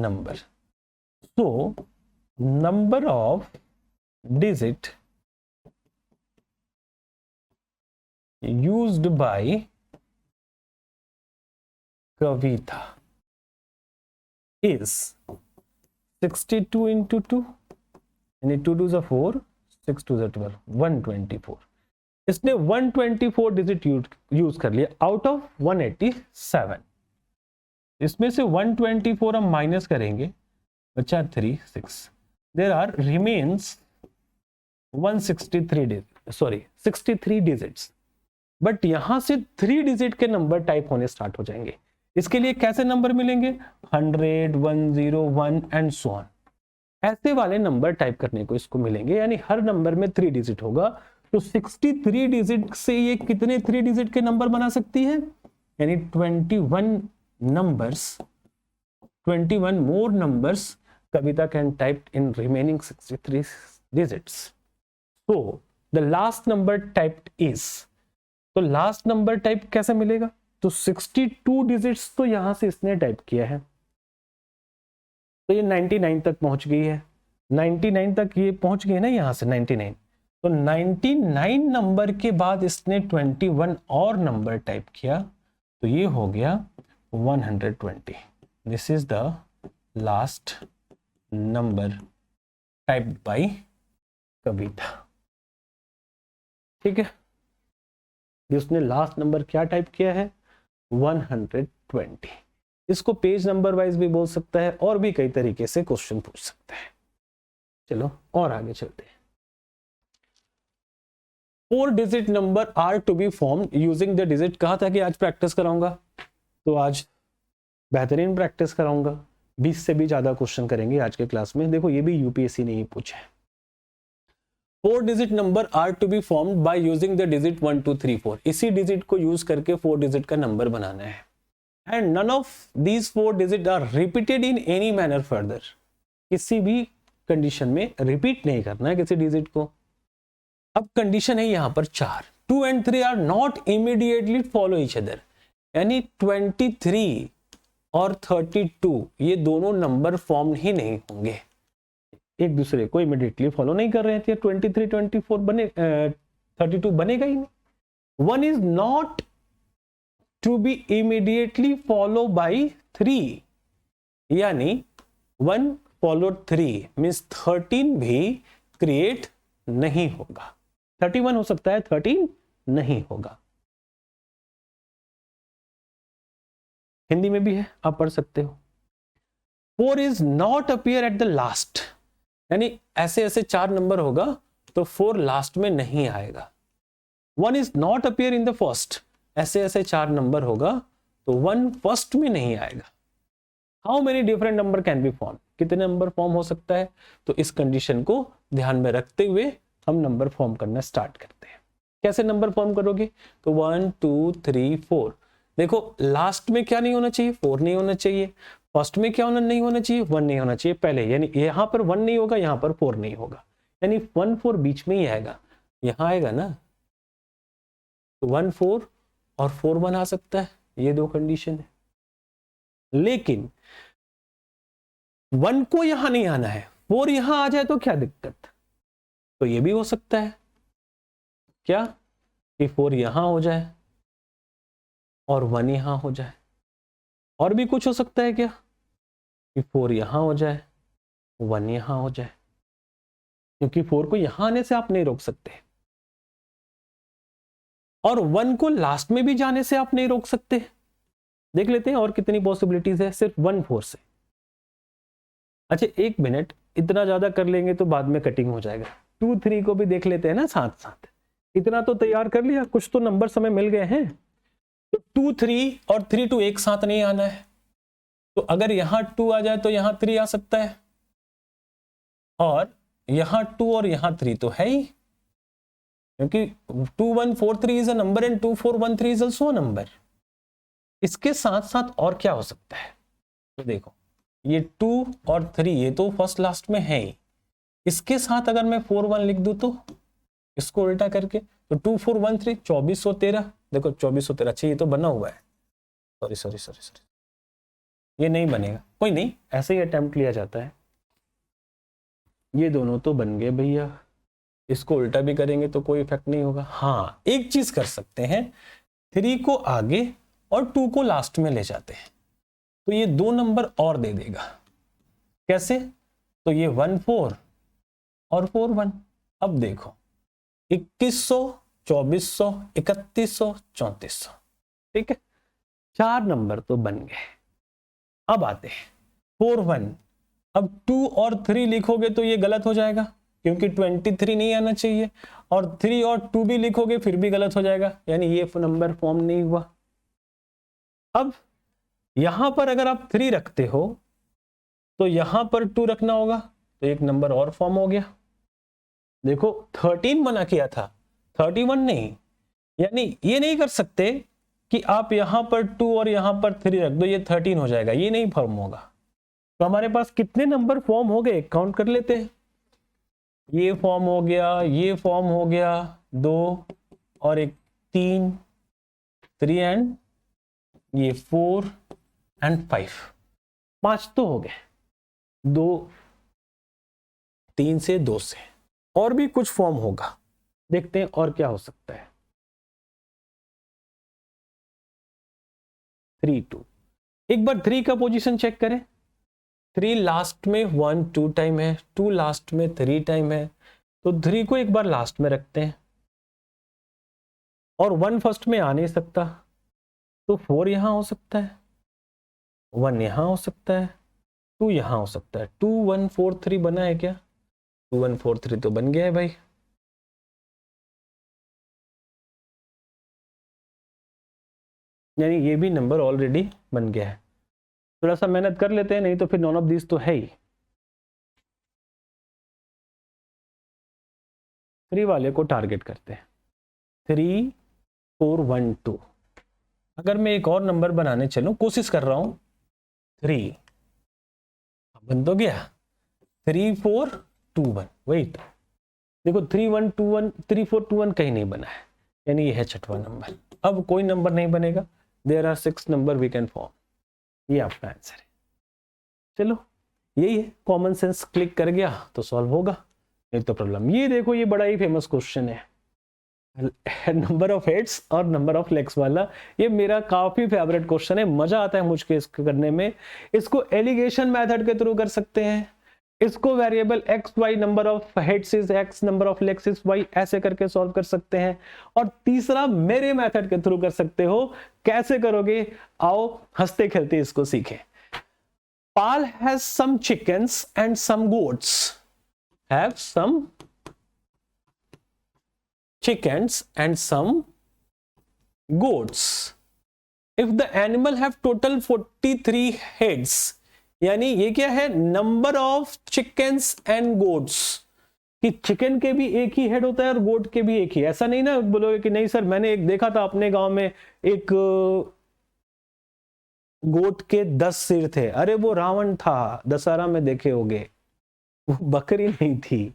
number. So number of digit used by Kavita is 62 into 2, यानी 2 2s are 4, 6 2s are 12, 124। इसने 124 डिजिट यूज कर लिया आउट ऑफ 187। इसमें से 124 हम माइनस करेंगे, बचा 3 6, there are remains 63 digits, but यहां से 3 डिजिट के नंबर टाइप होने स्टार्ट हो जाएंगे। इसके लिए कैसे नंबर मिलेंगे, 100 101 एंड सो ऑन, ऐसे वाले नंबर टाइप करने को इसको मिलेंगे, यानी हर नंबर में 3 डिजिट होगा। तो 63 डिजिट से ये कितने 3 डिजिट के नंबर बना सकती है, यानी 21 numbers, 21 more numbers Kavita can type in remaining 63 digits. So the last number typed is, तो last number type कैसे मिलेगा, तो 62 digits तो यहां से इसने टाइप किया है, तो ये 99 तक पहुंच गई है, 99 तक ये पहुंच गई ना यहां से 99, तो 99 नंबर के बाद इसने 21 और नंबर टाइप किया, तो ये हो गया 120। This is the last number typed by कविता, ठीक है। उसने लास्ट नंबर क्या टाइप किया है, 120। इसको पेज नंबर वाइज भी बोल सकता है और भी कई तरीके से क्वेश्चन पूछ सकता है। चलो और आगे चलते हैं। 4 digit number are to be formed using the digit. कहा था कि आज प्रैक्टिस कराऊंगा, तो आज बेहतरीन प्रैक्टिस कराऊंगा। 20 से भी ज्यादा क्वेश्चन करेंगे आज के क्लास में। देखो ये भी यूपीएससी ने ही पूछा है। 4 digit number are to be formed by using the digit 1 2 3 4। इसी डिजिट को यूज करके 4 डिजिट का नंबर बनाना है। And none of these 4 digit are repeated in any manner further. किसी भी कंडीशन में रिपीट नहीं करना है किसी डिजिट को। अब कंडीशन है यहां पर 4, 2 and 3 are not immediately follow each other. यानी 23 और 32 ये दोनों नंबर फॉर्म ही नहीं होंगे, एक दूसरे को इमीडिएटली फॉलो नहीं कर रहे थे। 23 24 बने 32 बनेगा ही नहीं। 1 is not to be immediately follow by 3, यानी 1 फॉलोड 3 मीन्स 13 भी क्रिएट नहीं होगा। 31 हो सकता है, 13 नहीं होगा। हिंदी में भी है, आप पढ़ सकते हो। 4 is not appear at the last, यानी ऐसे ऐसे 4 नंबर होगा तो 4 लास्ट में नहीं आएगा। 1 is not appear in the first, ऐसे ऐसे 4 नंबर होगा तो 1 फर्स्ट में नहीं आएगा। How many different number can be form, कितने नंबर फॉर्म हो सकता है। तो इस कंडीशन को ध्यान में रखते हुए हम नंबर फॉर्म करना स्टार्ट करते हैं। कैसे नंबर फॉर्म करोगे, तो 1 2 3 4। देखो लास्ट में क्या नहीं होना चाहिए, 4 नहीं होना चाहिए। फर्स्ट में क्या नहीं होना चाहिए, 1 नहीं होना चाहिए पहले, यानी यहां पर 1 नहीं होगा, यहां पर 4 नहीं होगा, यानी 1 4 बीच में ही आएगा। यहां आएगा ना, तो 1 4 और 4 1 आ सकता है, ये दो कंडीशन है। लेकिन 1 को यहां नहीं आना है, 4 यहां आ जाए तो क्या दिक्कत, तो ये भी हो सकता है क्या कि 4 यहां हो जाए और 1 यहां हो जाए। और भी कुछ हो सकता है क्या कि 4 यहां हो जाए 1 यहां हो जाए, क्योंकि 4 को यहां आने से आप नहीं रोक सकते और 1 को लास्ट में भी जाने से आप नहीं रोक सकते। देख लेते हैं और कितनी पॉसिबिलिटीज है सिर्फ 1 4 से। अच्छा 1 मिनट, इतना ज्यादा कर लेंगे तो बाद में कटिंग हो जाएगा। 2 3 को भी देख लेते हैं ना साथ साथ। इतना तो तैयार कर लिया, कुछ तो नंबर समय मिल गए हैं। तो 2 3 और 3 2 एक साथ नहीं आना है, तो अगर यहां 2 आ जाए तो यहां 3 आ सकता है, और यहां 2 और यहां 3 तो है ही, क्योंकि 2 1 4 3 is a number and 2 4 1 3 is also a number. इसके साथ साथ और क्या हो सकता है, तो देखो ये 2 और 3 ये तो फर्स्ट लास्ट में है ही, इसके साथ अगर मैं 4 1 लिख दूं तो इसको उल्टा करके, तो 2 4 1 3 2413। देखो 2413, अच्छा ये तो बना हुआ है, सॉरी सॉरी सॉरी सॉरी, ये नहीं बनेगा, कोई नहीं, ऐसे ही अटेम्प्ट लिया जाता है। ये दोनों तो बन गए भैया, इसको उल्टा भी करेंगे तो कोई इफेक्ट नहीं होगा। हाँ एक चीज कर सकते हैं, 3 को आगे और 2 को लास्ट में ले जाते हैं, तो ये 2 नंबर और दे देगा। कैसे, तो ये 1 4 और 4 1। अब देखो 2100 2400 3100 3400, ठीक है, 4 नंबर तो बन गए। अब आते हैं 4 1। अब 2 और 3 लिखोगे तो ये गलत हो जाएगा, क्योंकि 23 नहीं आना चाहिए, और 3 और 2 भी लिखोगे फिर भी गलत हो जाएगा, यानी ये नंबर फॉर्म नहीं हुआ। अब यहां पर अगर आप 3 रखते हो तो यहां पर 2 रखना होगा, तो एक नंबर और फॉर्म हो गया। देखो 13 मना किया था, 31 नहीं, यानी ये नहीं कर सकते कि आप यहां पर 2 और यहां पर 3 रख दो, ये 13 हो जाएगा, ये नहीं फॉर्म होगा। तो हमारे पास कितने नंबर फॉर्म हो गए, काउंट कर लेते हैं। ये फॉर्म हो गया, ये फॉर्म हो गया 2 और एक 3 3 एंड ये 4 एंड 5 तो हो गए, 2 3 से 2 से। और भी कुछ फॉर्म होगा, देखते हैं और क्या हो सकता है। 3 2, एक बार 3 का पोजीशन चेक करें। 3 लास्ट में 1 2 टाइम है, 2 लास्ट में 3 टाइम है, तो 3 को एक बार लास्ट में रखते हैं, और 1 फर्स्ट में आ नहीं सकता, तो 4 यहां हो सकता है, 1 यहाँ हो सकता है, 2 यहाँ हो सकता है। 2 1 4 3 बना है क्या? 2 1 4 3 तो बन गया है भाई। यानी ये भी नंबर ऑलरेडी बन गया है। थोड़ा सा मेहनत कर लेते हैं, नहीं तो फिर नॉन ऑफ दिस तो है ही। 3 वाले को टारगेट करते हैं। 3 4 1 2। अगर मैं एक और नंबर बनाने चलूं, कोशिश कर रहा हूं, 3 बन तो गया, 3 4 2 1। वेट, देखो 3 1 2 1 3 4 2 1 कहीं नहीं बना है, यानी ये है छठवां नंबर। अब कोई नंबर नहीं बनेगा। There are 6 number we can form. ये आपका आंसर है। चलो यही है, कॉमन सेंस क्लिक कर गया तो सॉल्व होगा, नहीं तो प्रॉब्लम। ये देखो, ये बड़ा ही फेमस क्वेश्चन है, नंबर ऑफ हेड्स और नंबर ऑफ लेग्स वाला। ये मेरा काफी फेवरेट क्वेश्चन है, मजा आता है मुझको इसको करने में। इसको एलिगेशन मेथड के थ्रू कर सकते हैं, इसको variable X Y, number of heads is X, number of legs is Y, ऐसे करके सॉल्व कर सकते हैं। और तीसरा मेरे मेथड के थ्रू कर सकते हो। कैसे करोगे? आओ हंसते खेलते इसको सीखें। Pal has some chickens and some goats. Have some chickens and some goats. If the animal have total 43 heads, यानी ये क्या है? Number of chickens and goats, कि चिकन के भी एक ही हेड होता है और गोट के भी एक ही। ऐसा नहीं ना बोलोगे कि नहीं सर मैंने एक देखा था अपने गांव में, एक गोट के 10 सिर थे। अरे वो रावण था, दशहरा में देखे होगे, वो बकरी नहीं थी।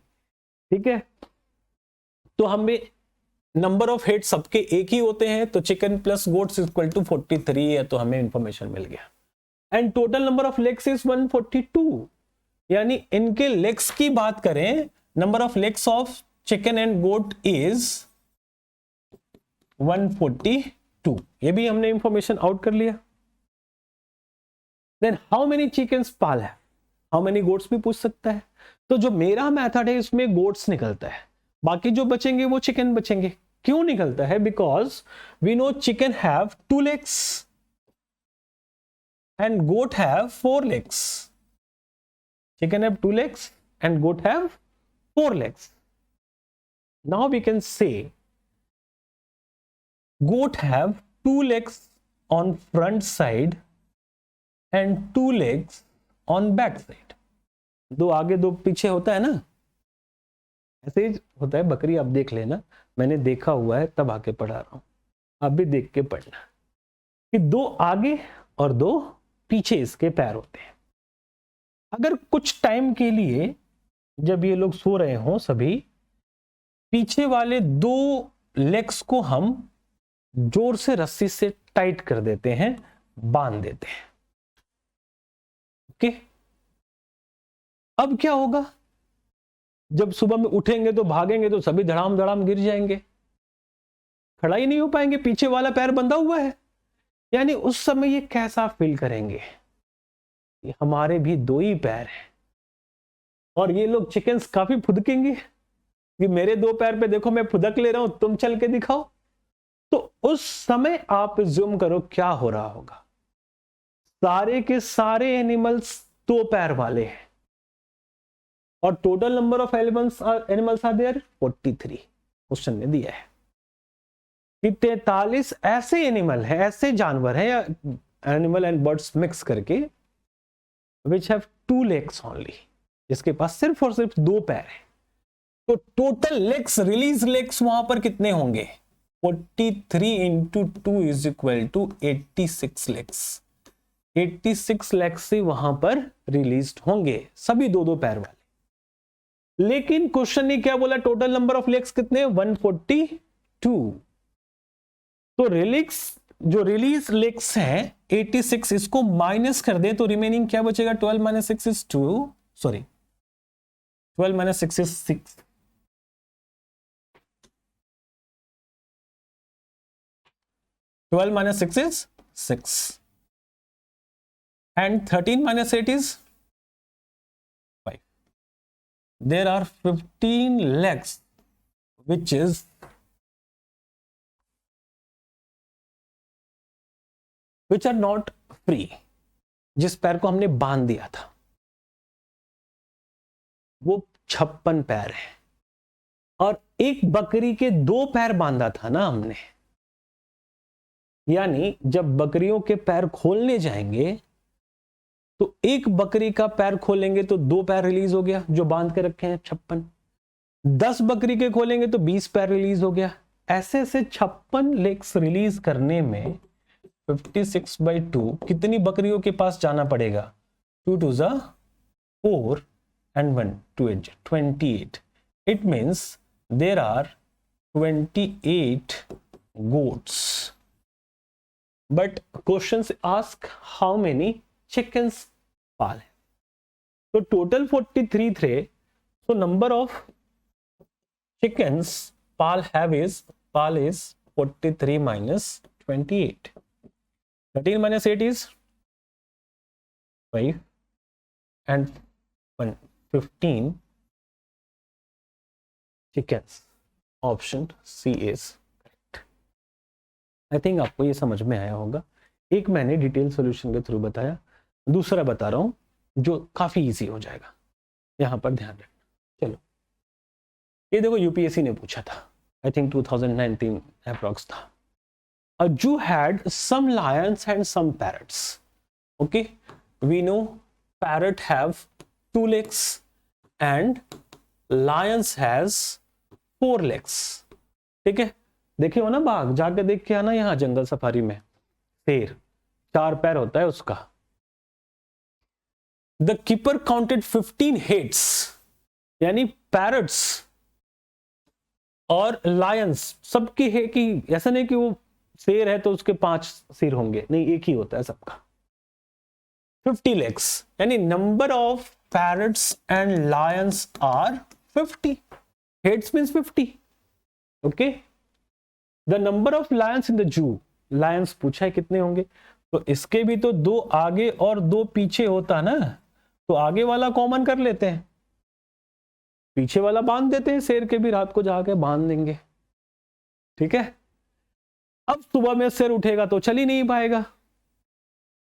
ठीक है, तो हमें नंबर ऑफ हेड सबके एक ही होते हैं, तो chicken plus goats equal to 43 है, तो हमें इंफॉर्मेशन मिल गया। And total number of legs is 142, यानी इनके लेग्स की बात करें, number of legs of chicken and goat is 142। ये भी हमने इंफॉर्मेशन आउट कर लिया। देन हाउ मेनी चिकन्स पाल है, हाउ मेनी गोट्स भी पूछ सकता है। तो जो मेरा मेथड है इसमें गोट्स निकलता है, बाकी जो बचेंगे वो चिकन बचेंगे। क्यों निकलता है? Because we know chicken have 2 legs and goat have 4 legs. Chicken have 2 legs and goat have 4 legs. Now we can say goat have 2 legs on front side and 2 legs on back side. दो आगे दो पीछे होता है ना, ऐसे ही होता है। बकरी आप देख लेना, मैंने देखा हुआ है तब आके पढ़ा रहा हूं, आप भी देख के पढ़ना कि 2 आगे और 2 पीछे इसके पैर होते हैं। अगर कुछ टाइम के लिए जब ये लोग सो रहे हों सभी, पीछे वाले 2 लेग्स को हम जोर से रस्सी से टाइट कर देते हैं, बांध देते हैं। ओके, अब क्या होगा? जब सुबह में उठेंगे तो भागेंगे तो सभी धड़ाम धड़ाम गिर जाएंगे, खड़ा ही नहीं हो पाएंगे, पीछे वाला पैर बंधा हुआ है। यानी उस समय ये कैसा फील करेंगे? ये हमारे भी 2 ही पैर हैं, और ये लोग चिकन्स काफी फुदकेंगे कि मेरे 2 पैर पे देखो मैं फुदक ले रहा हूं, तुम चल के दिखाओ। तो उस समय आप जूम करो क्या हो रहा होगा। सारे के सारे एनिमल्स 2 पैर वाले हैं, और total number of animals are there 43। Question ने दिया है कि 43 ऐसे एनिमल है, ऐसे जानवर है, या एनिमल एंड बर्ड्स मिक्स करके, विच हैव 2 legs ओनली, जिसके पास सिर्फ और सिर्फ 2 पैर है। तो टोटल लेग्स, रिलीज लेग्स वहां पर कितने होंगे? 43 into 2 is equal to 86 legs. 86 legs से वहां पर रिलीज होंगे, सभी 2-2 पैर वाले। लेकिन क्वेश्चन ने क्या बोला? टोटल नंबर ऑफ लेग्स कितने? 142। तो जो रिलीज लेग्स हैं 86, इसको माइनस कर दे तो रिमेनिंग क्या बचेगा? 12 minus 6 is 2, sorry 12 minus 6 is 6। 12 minus 6 is 6, and 13 minus 8 is 5. There are 15 legs which are not free. जिस पैर को हमने बांध दिया था वो 56 पैर है, और एक बकरी के 2 पैर बांधा था ना हमने, यानी जब बकरियों के पैर खोलने जाएंगे तो एक बकरी का पैर खोलेंगे तो 2 पैर रिलीज हो गया जो बांध के रखे हैं 56, 10 बकरी के खोलेंगे तो 20 पैर रिलीज हो गया। ऐसे से 56 लेग्स रिलीज करने में 56/2 कितनी बकरियों के पास जाना पड़ेगा? 2 2 4 and 1 2 8 28. It means there are 28 goats. But questions ask how many chickens पाल है, तो टोटल 43 थे, so number of chickens Pal is 43 minus 28. 13 minus 8 is 5 and 1 15 chickens. Option C is correct. I think आपको ये समझ में आया होगा। एक मैंने डिटेल सॉल्यूशन के थ्रू बताया, दूसरा बता रहा हूं जो काफी इजी हो जाएगा, यहां पर ध्यान रखना। चलो ये देखो यूपीएससी ने पूछा था, आई थिंक 2019 अप्रॉक्स था। A Jew had some lions and some parrots. Okay, we know parrot have 2 legs and lions has 4 legs. ठीक है, देखे हो ना बाघ, जाके देख के आना यहाँ जंगल सफारी में, शेर 4 पैर होता है उसका। The keeper counted 15 heads, यानी पैरट्स और लायंस सबके है कि ऐसा नहीं कि वो शेर है तो उसके 5 सिर होंगे, नहीं, एक ही होता है सबका। 50 legs, यानी number of parrots and lions are 50. Heads means 50. Okay, the number of lions in the zoo, lions पूछा है कितने होंगे, तो इसके भी तो 2 आगे और 2 पीछे होता ना, तो आगे वाला कॉमन कर लेते हैं, पीछे वाला बांध देते हैं, शेर के भी रात को जाके बांध देंगे। ठीक है, अब सुबह में शेर उठेगा तो चल ही नहीं पाएगा,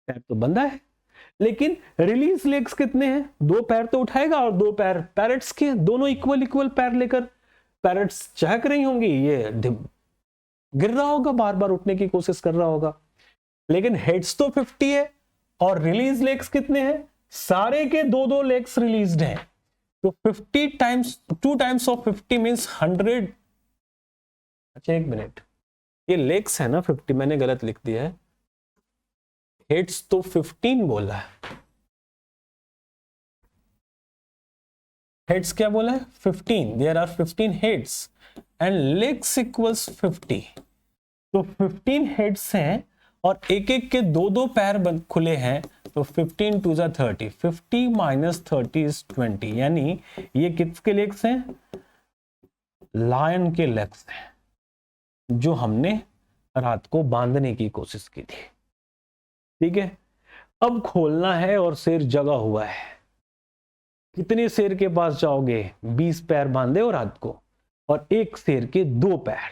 पैर तो बंधा है, लेकिन रिलीज लेग्स कितने हैं? 2 पैर तो उठाएगा और 2 पैर पैरट्स के, दोनों इक्वल पैर लेकर पैरट्स चहक रही होंगी, ये गिर रहा होगा, बार बार उठने की कोशिश कर रहा होगा, लेकिन हेड्स तो 50 है और रिलीज लेग्स कितने हैं? सारे के 2 लेग्स रिलीज्ड हैं, तो 50 टाइम्स 2 टाइम्स ऑफ 50 मींस 100। अच्छा एक मिनट, ये लेग्स है ना 50, मैंने गलत लिख दिया है, हेड्स तो 15 बोला है, हेड्स क्या बोला है? 15, there are 15 heads and legs equals 50, तो 15 हेड्स हैं और एक एक के 2 पैर खुले हैं, तो 15 2 30, 50 माइनस 30 इज 20, यानी ये किसके लेग्स हैं? लायन के लेग्स हैं, जो हमने रात को बांधने की कोशिश की थी। ठीक है, अब खोलना है और शेर जगा हुआ है, कितने शेर के पास जाओगे? 20 पैर बांधे हो रात को और एक शेर के 2 पैर,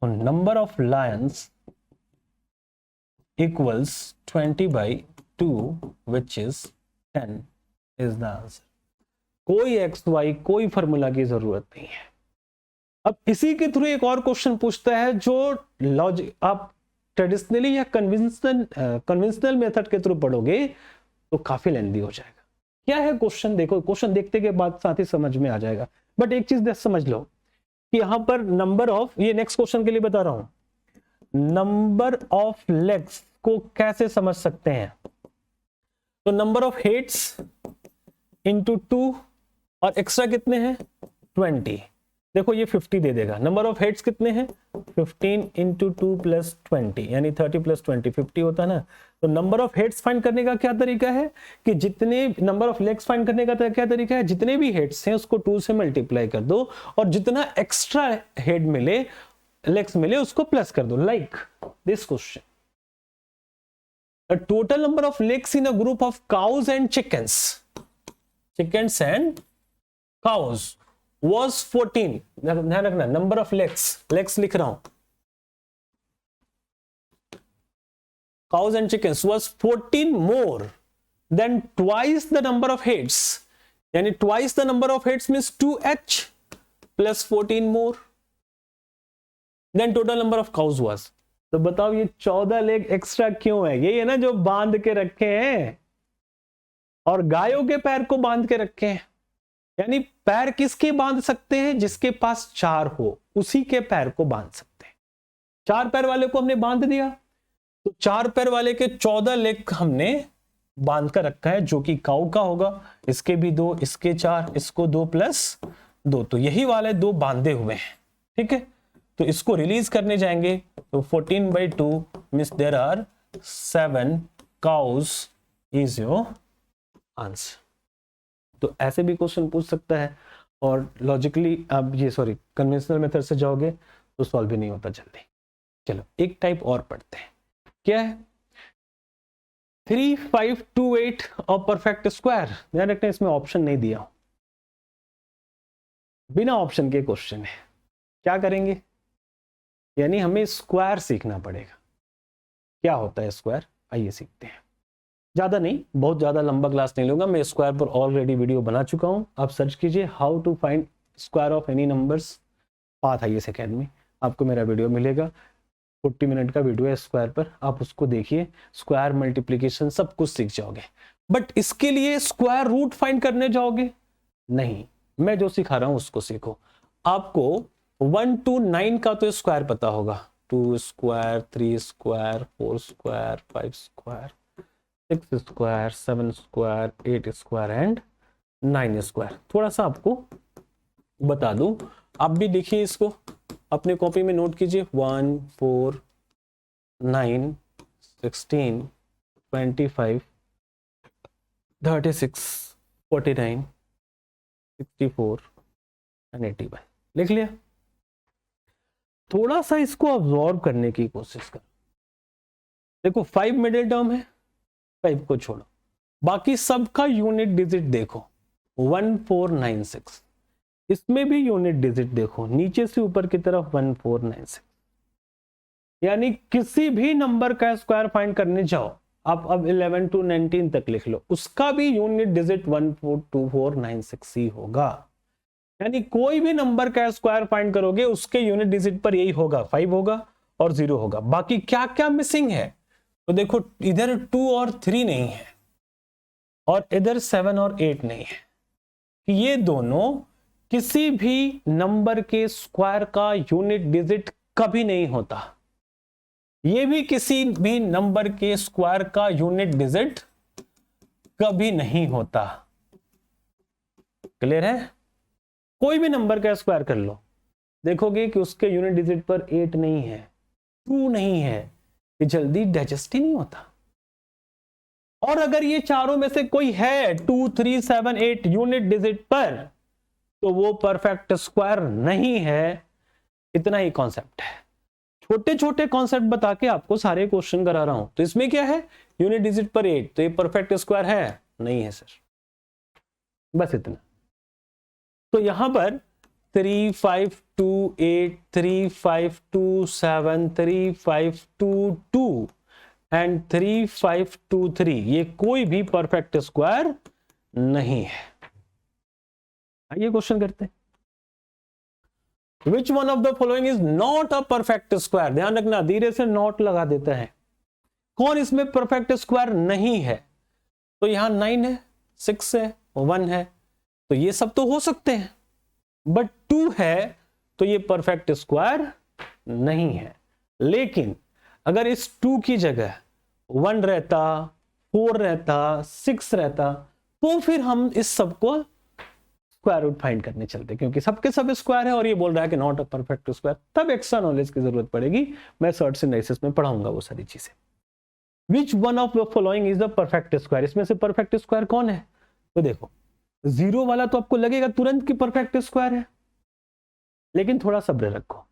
तो number of Lions equals 20/2 which is 10 is the answer. कोई XY कोई फॉर्मूला की जरूरत नहीं है। अब इसी के थ्रू एक और क्वेश्चन पूछता है जो लॉजिक आप ट्रेडिशनली या कन्वेंशनल मेथड के थ्रू पढ़ोगे तो काफी लेंदी हो जाएगा। क्या है क्वेश्चन? देखो, क्वेश्चन देखते के बाद साथ ही समझ में आ जाएगा, बट एक चीज समझ लो कि यहां पर नंबर ऑफ, ये नेक्स्ट क्वेश्चन के लिए बता रहा हूं, नंबर ऑफ लेग्स को कैसे समझ सकते हैं? तो नंबर ऑफ हेड्स इंटू 2 और एक्स्ट्रा कितने हैं? 20। देखो ये 50 दे देगा। नंबर ऑफ हेड्स कितने हैं? 15 इंटू 2 प्लस 20, यानी 30 प्लस 20 50 होता है ना। तो नंबर ऑफ हेड्स फाइंड करने का क्या तरीका है कि जितने नंबर ऑफ लेग्स फाइंड करने का क्या तरीका है, जितने भी हेड्स हैं उसको 2 से मल्टीप्लाई कर दो और जितना एक्स्ट्रा हेड मिले, लेग्स मिले, उसको प्लस कर दो। Like this question, the total number of legs in a group of cows and chickens and cows was 14। ध्यान रखना, नंबर ऑफ लेग्स लिख रहा हूं, cows and chickens was 14 more than twice the number of heads, यानी twice the number of heads means 2h plus 14 more, then total number of cows was. तो बताओ ये 14 leg extra क्यों है? ये है ना जो बांध के रखे हैं, और गायों के पैर को बांध के रखे हैं। यानी पैर किसके बांध सकते हैं? जिसके पास 4 हो उसी के पैर को बांध सकते हैं। 4 पैर वाले को हमने बांध दिया, तो 4 पैर वाले के 14 लेग हमने बांध कर रखा है, जो कि काऊ का होगा। इसके भी 2, इसके 4, इसको 2 प्लस 2, तो यही वाले 2 बांधे हुए हैं। ठीक है, तो इसको रिलीज करने जाएंगे तो 14/2 means there are 7 cows is your answer. तो ऐसे भी क्वेश्चन पूछ सकता है, और लॉजिकली आप ये कन्वेंशनल मेथड से जाओगे तो सॉल्व भी नहीं होता जल्दी। चलो एक टाइप और पढ़ते हैं, क्या है 3528 और परफेक्ट स्क्वायर। ध्यान रखना इसमें ऑप्शन नहीं दिया, बिना ऑप्शन के क्वेश्चन है। क्या करेंगे, यानी हमें स्क्वायर सीखना पड़ेगा। क्या होता है स्क्वायर, आइए सीखते हैं। ज्यादा नहीं, बहुत ज्यादा लंबा क्लास नहीं लूंगा, मैं स्क्वायर पर ऑलरेडी वीडियो बना चुका हूं। आप सर्च कीजिए how to find square of any numbers, Path IAS Academy, आपको मेरा वीडियो मिलेगा। 40 मिनट का वीडियो है स्क्वायर पर, आप उसको देखिए। स्क्वायर, मल्टीप्लीकेशन सब कुछ सीख जाओगे। बट इसके लिए स्क्वायर रूट फाइंड करने जाओगे नहीं, मैं जो सिखा रहा हूं उसको सीखो। आपको 1 to 9 का तो स्क्वायर पता होगा, 2 square, 3 square, 4 square, 5 square, 6 square, 7 square, 8 square and 9 square. थोड़ा सा आपको बता दूं, आप भी देखिए इसको अपने कॉपी में नोट कीजिए। 1, 4, 9, 16, 25, 36, 49, 64 एंड 81 लिख लिया। थोड़ा सा इसको अब्सॉर्ब करने की कोशिश कर। देखो 5 मिडिल टर्म है, 5 को छोड़ो, बाकी सबका यूनिट डिजिट देखो 1496, इसमें भी यूनिट डिजिट देखो नीचे से ऊपर की तरफ 1496। यानी किसी भी नंबर का स्क्वायर फाइंड करने जाओ, आप अब 11 to 19 तक लिख लो, उसका भी यूनिट डिजिट 142496 ही होगा। यानी कोई भी नंबर का स्क्वायर फाइंड करोगे उसके यूनिट डिजिट पर यही होगा, 5 होगा और 0 होगा। बाकी क्या क्या मिसिंग है तो देखो, इधर 2 और 3 नहीं है, और इधर 7 और 8 नहीं है। ये दोनों किसी भी नंबर के स्क्वायर का यूनिट डिजिट कभी नहीं होता। ये भी किसी भी नंबर के स्क्वायर का यूनिट डिजिट कभी नहीं होता। क्लियर है? कोई भी नंबर का स्क्वायर कर लो, देखोगे कि उसके यूनिट डिजिट पर 8 नहीं है, 2 नहीं है, ये जल्दी डाइजेस्ट ही नहीं होता। और अगर ये चारों में से कोई है 2, 3, 7, 8 यूनिट डिजिट पर, तो वो परफेक्ट स्क्वायर नहीं है। इतना ही कॉन्सेप्ट है। छोटे छोटे कॉन्सेप्ट बता के आपको सारे क्वेश्चन करा रहा हूं। तो इसमें क्या है, यूनिट डिजिट पर 8, तो ये परफेक्ट स्क्वायर है? नहीं है सर, बस इतना। तो यहां पर 3, 5, 2, 8, 3, 5, 2, 7, 3, 5, 2, 2 एंड 3, 5, 2, 3, ये कोई भी परफेक्ट स्क्वायर नहीं है। आइए क्वेश्चन करते हैं। Which one of the following is not a perfect square? ध्यान रखना, धीरे से नॉट लगा देता है। कौन इसमें परफेक्ट स्क्वायर नहीं है? तो यहां 9 है, 6 है, 1 है, तो ये सब तो हो सकते हैं, बट 2 है तो ये परफेक्ट स्क्वायर नहीं है। लेकिन अगर इस 2 की जगह 1 रहता, 4 रहता, 6 रहता, तो फिर हम इस सब को स्क्वायर रूट फाइंड करने चलते, क्योंकि सबके सब स्क्वायर है और ये बोल रहा है कि नॉट अ परफेक्ट स्क्वायर। तब एक्स्ट्रा नॉलेज की जरूरत पड़ेगी, मैं सर्च सिंथेसिस में पढ़ाऊंगा वो सारी चीजें। Which one of the following is the perfect square? इसमें से परफेक्ट स्क्वायर कौन है? तो देखो 0 वाला तो आपको लगेगा तुरंत कि परफेक्ट स्क्वायर है, लेकिन थोड़ा सब्र रखो।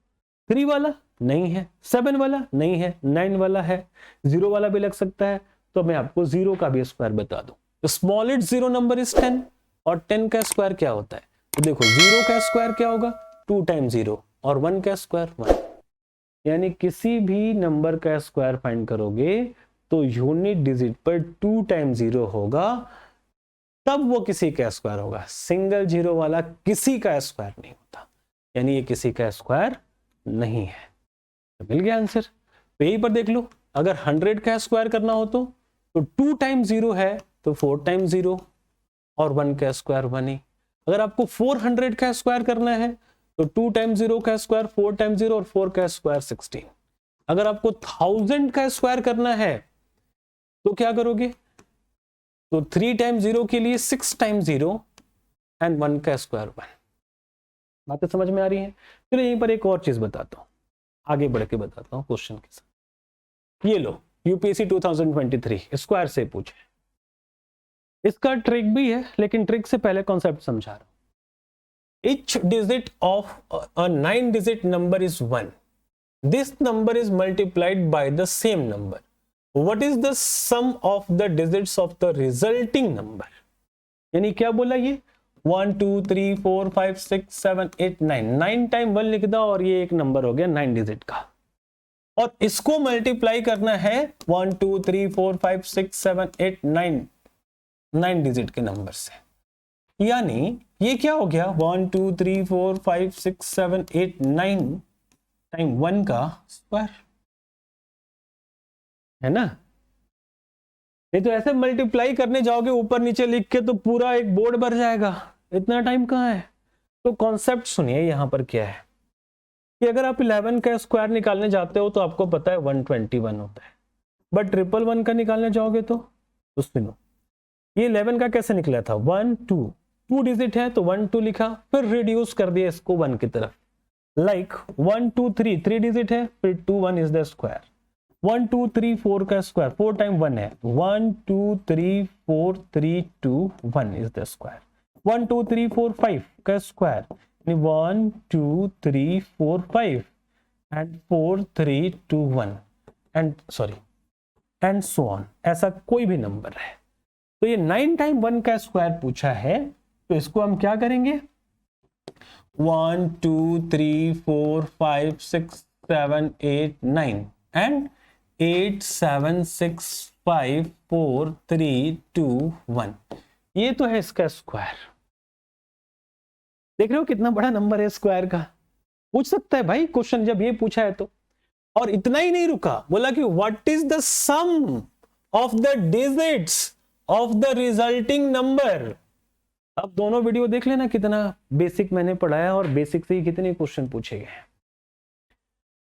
3 वाला नहीं है, 7 वाला नहीं है, 9 वाला है, 0 वाला भी लग सकता है। तो मैं आपको 0 का भी स्क्वायर बता दूं। स्मॉलेस्ट 0 नंबर इज 10, और 10 का स्क्वायर क्या होता है? तो देखो 0 का स्क्वायर क्या होगा? 2 टाइम्स 0, और 1 का स्क्वायर 1। यानी किसी भी नंबर का स्क्वायर फाइंड करोगे तो यूनिट डिजिट पर 2 टाइम 0 होगा तब वो किसी का स्क्वायर होगा। सिंगल जीरो वाला किसी का स्क्वायर नहीं होता, यानी ये किसी का स्क्वायर नहीं है। तो मिल गया आंसर। तो यही पर देख लो, अगर 100 का स्क्वायर करना हो तो 2 टाइम 0 है तो 4 टाइम 0 और 1 का स्क्वायर 1 ही। अगर आपको 400 का स्क्वायर करना है तो 2 टाइम 0 का स्क्वायर 4 टाइम 0 और 4 का स्क्वायर 16। अगर आपको 1000 का स्क्वायर करना है तो क्या करोगे, तो 3 टाइम 0 के लिए 6 टाइम 0 एंड 1 का स्क्वायर 1। बातें समझ में आ रही हैं। फिर यहीं पर एक और चीज बताता हूं, आगे बढ़ के बताता हूं क्वेश्चन के साथ। ये लो यूपीएससी 2023 स्क्वायर से पूछे, इसका ट्रिक भी है लेकिन ट्रिक से पहले कॉन्सेप्ट समझा रहा हूं। Each digit of a 9 digit number is 1. This number is multiplied by the same number. What is the sum of the digits of the resulting number? यानी क्या बोला ये 1 2 3 4 5 6 7 8 9 9 टाइम 1 लिख दो और ये एक नंबर हो गया 9 डिजिट का, और इसको मल्टीप्लाई करना है 1 2 3 4 5 6 7 8 9 9 डिजिट के नंबर से। यानी ये क्या हो गया 1 2 3 4 5 6 7 8 9 टाइम 1 का स्क्वायर है ना। नहीं तो ऐसे मल्टीप्लाई करने जाओगे ऊपर नीचे लिख के तो पूरा एक बोर्ड भर जाएगा, इतना टाइम कहाँ है। तो कॉन्सेप्ट सुनिए यहां पर क्या है कि अगर आप 11 का स्क्वायर निकालने जाते हो तो आपको पता है 121 होता है, बट 111 का निकालने जाओगे तो सुनो ये 11 का कैसे निकला था 1 2 2 डिजिट है तो 1 2 लिखा, फिर रिड्यूस कर दिया इसको 1 की तरफ, लाइक 1 2 3 3 डिजिट है फिर 2 1 इज द स्क्वायर, 1 2 3 4 का स्क्वायर 4 टाइम 1 है 1 2 3 4 3 2 1 इज द स्क्वायर, 1 2 3 4 5 का square 1 2 3 4 5 and 4 3 2 1 and so on, ऐसा कोई भी नंबर है। तो ये 9 टाइम 1 का स्क्वायर पूछा है तो इसको हम क्या करेंगे 1 2 3 4 5 6 7 8 9 एंड 8 7 6 5 4 3 2 1, ये तो है इसका स्क्वायर। देख रहे हो कितना बड़ा नंबर है स्क्वायर का। पूछ सकता है भाई क्वेश्चन जब ये पूछा है तो। और इतना ही नहीं रुका, बोला कि what is the sum of the digits of the resulting number. अब दोनों वीडियो देख लेना कितना बेसिक मैंने पढ़ाया और बेसिक से ही कितने क्वेश्चन पूछे गए हैं।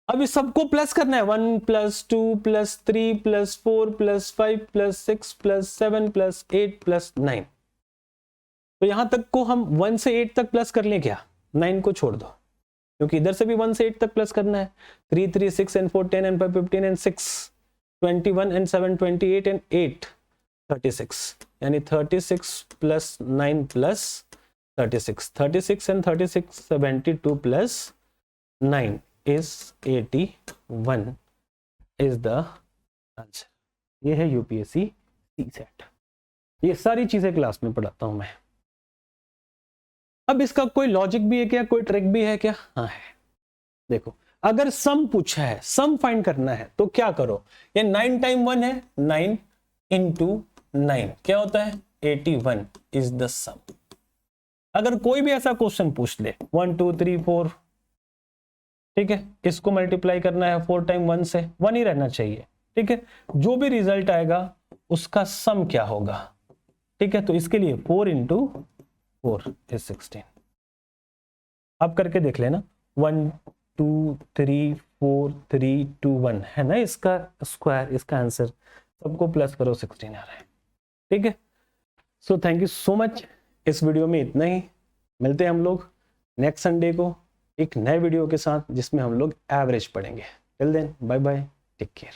अब इस सबको प्लस करना है 1 + 2 + 3 + 4 + 5 + 6 + 7 + 8 + 9। तो यहां तक को हम 1 से 8 तक प्लस कर लें क्या, 9 को छोड़ दो क्योंकि इधर से भी 1 से 8 तक प्लस करना है। 3 3 6 and 4 10 and 5 15 and 6 21 and 7 28 and 8 36, यानी 36 + 9 + 36 36 and 36 72 + 9 is 81 is the answer. ये है यूपीएससी सीसेट। ये सारी चीजें क्लास में पढ़ाता हूं मैं। अब इसका कोई लॉजिक भी है क्या, कोई ट्रिक भी है क्या? हाँ है। देखो अगर सम पूछा है, सम फाइंड करना है तो क्या करो, ये 9 टाइम 1 है 9 × 9 क्या होता है 81 इज द सम। अगर कोई भी ऐसा क्वेश्चन पूछ ले 1 2 3 4, ठीक है, इसको मल्टीप्लाई करना है 4 टाइम 1 से, 1 ही रहना चाहिए, ठीक है, जो भी रिजल्ट आएगा उसका सम क्या होगा, ठीक है। तो इसके लिए 4 × 4 is 16। अब करके देख लेना 1 2 3 4 3 2 1 है ना इसका स्क्वायर, इसका आंसर। सबको प्लस करो 16 आ रहा है, ठीक है। So thank you so much. इस वीडियो में इतना ही, मिलते हैं हम लोग नेक्स्ट संडे को एक नए वीडियो के साथ जिसमें हम लोग एवरेज पढ़ेंगे। Till then bye bye, take care.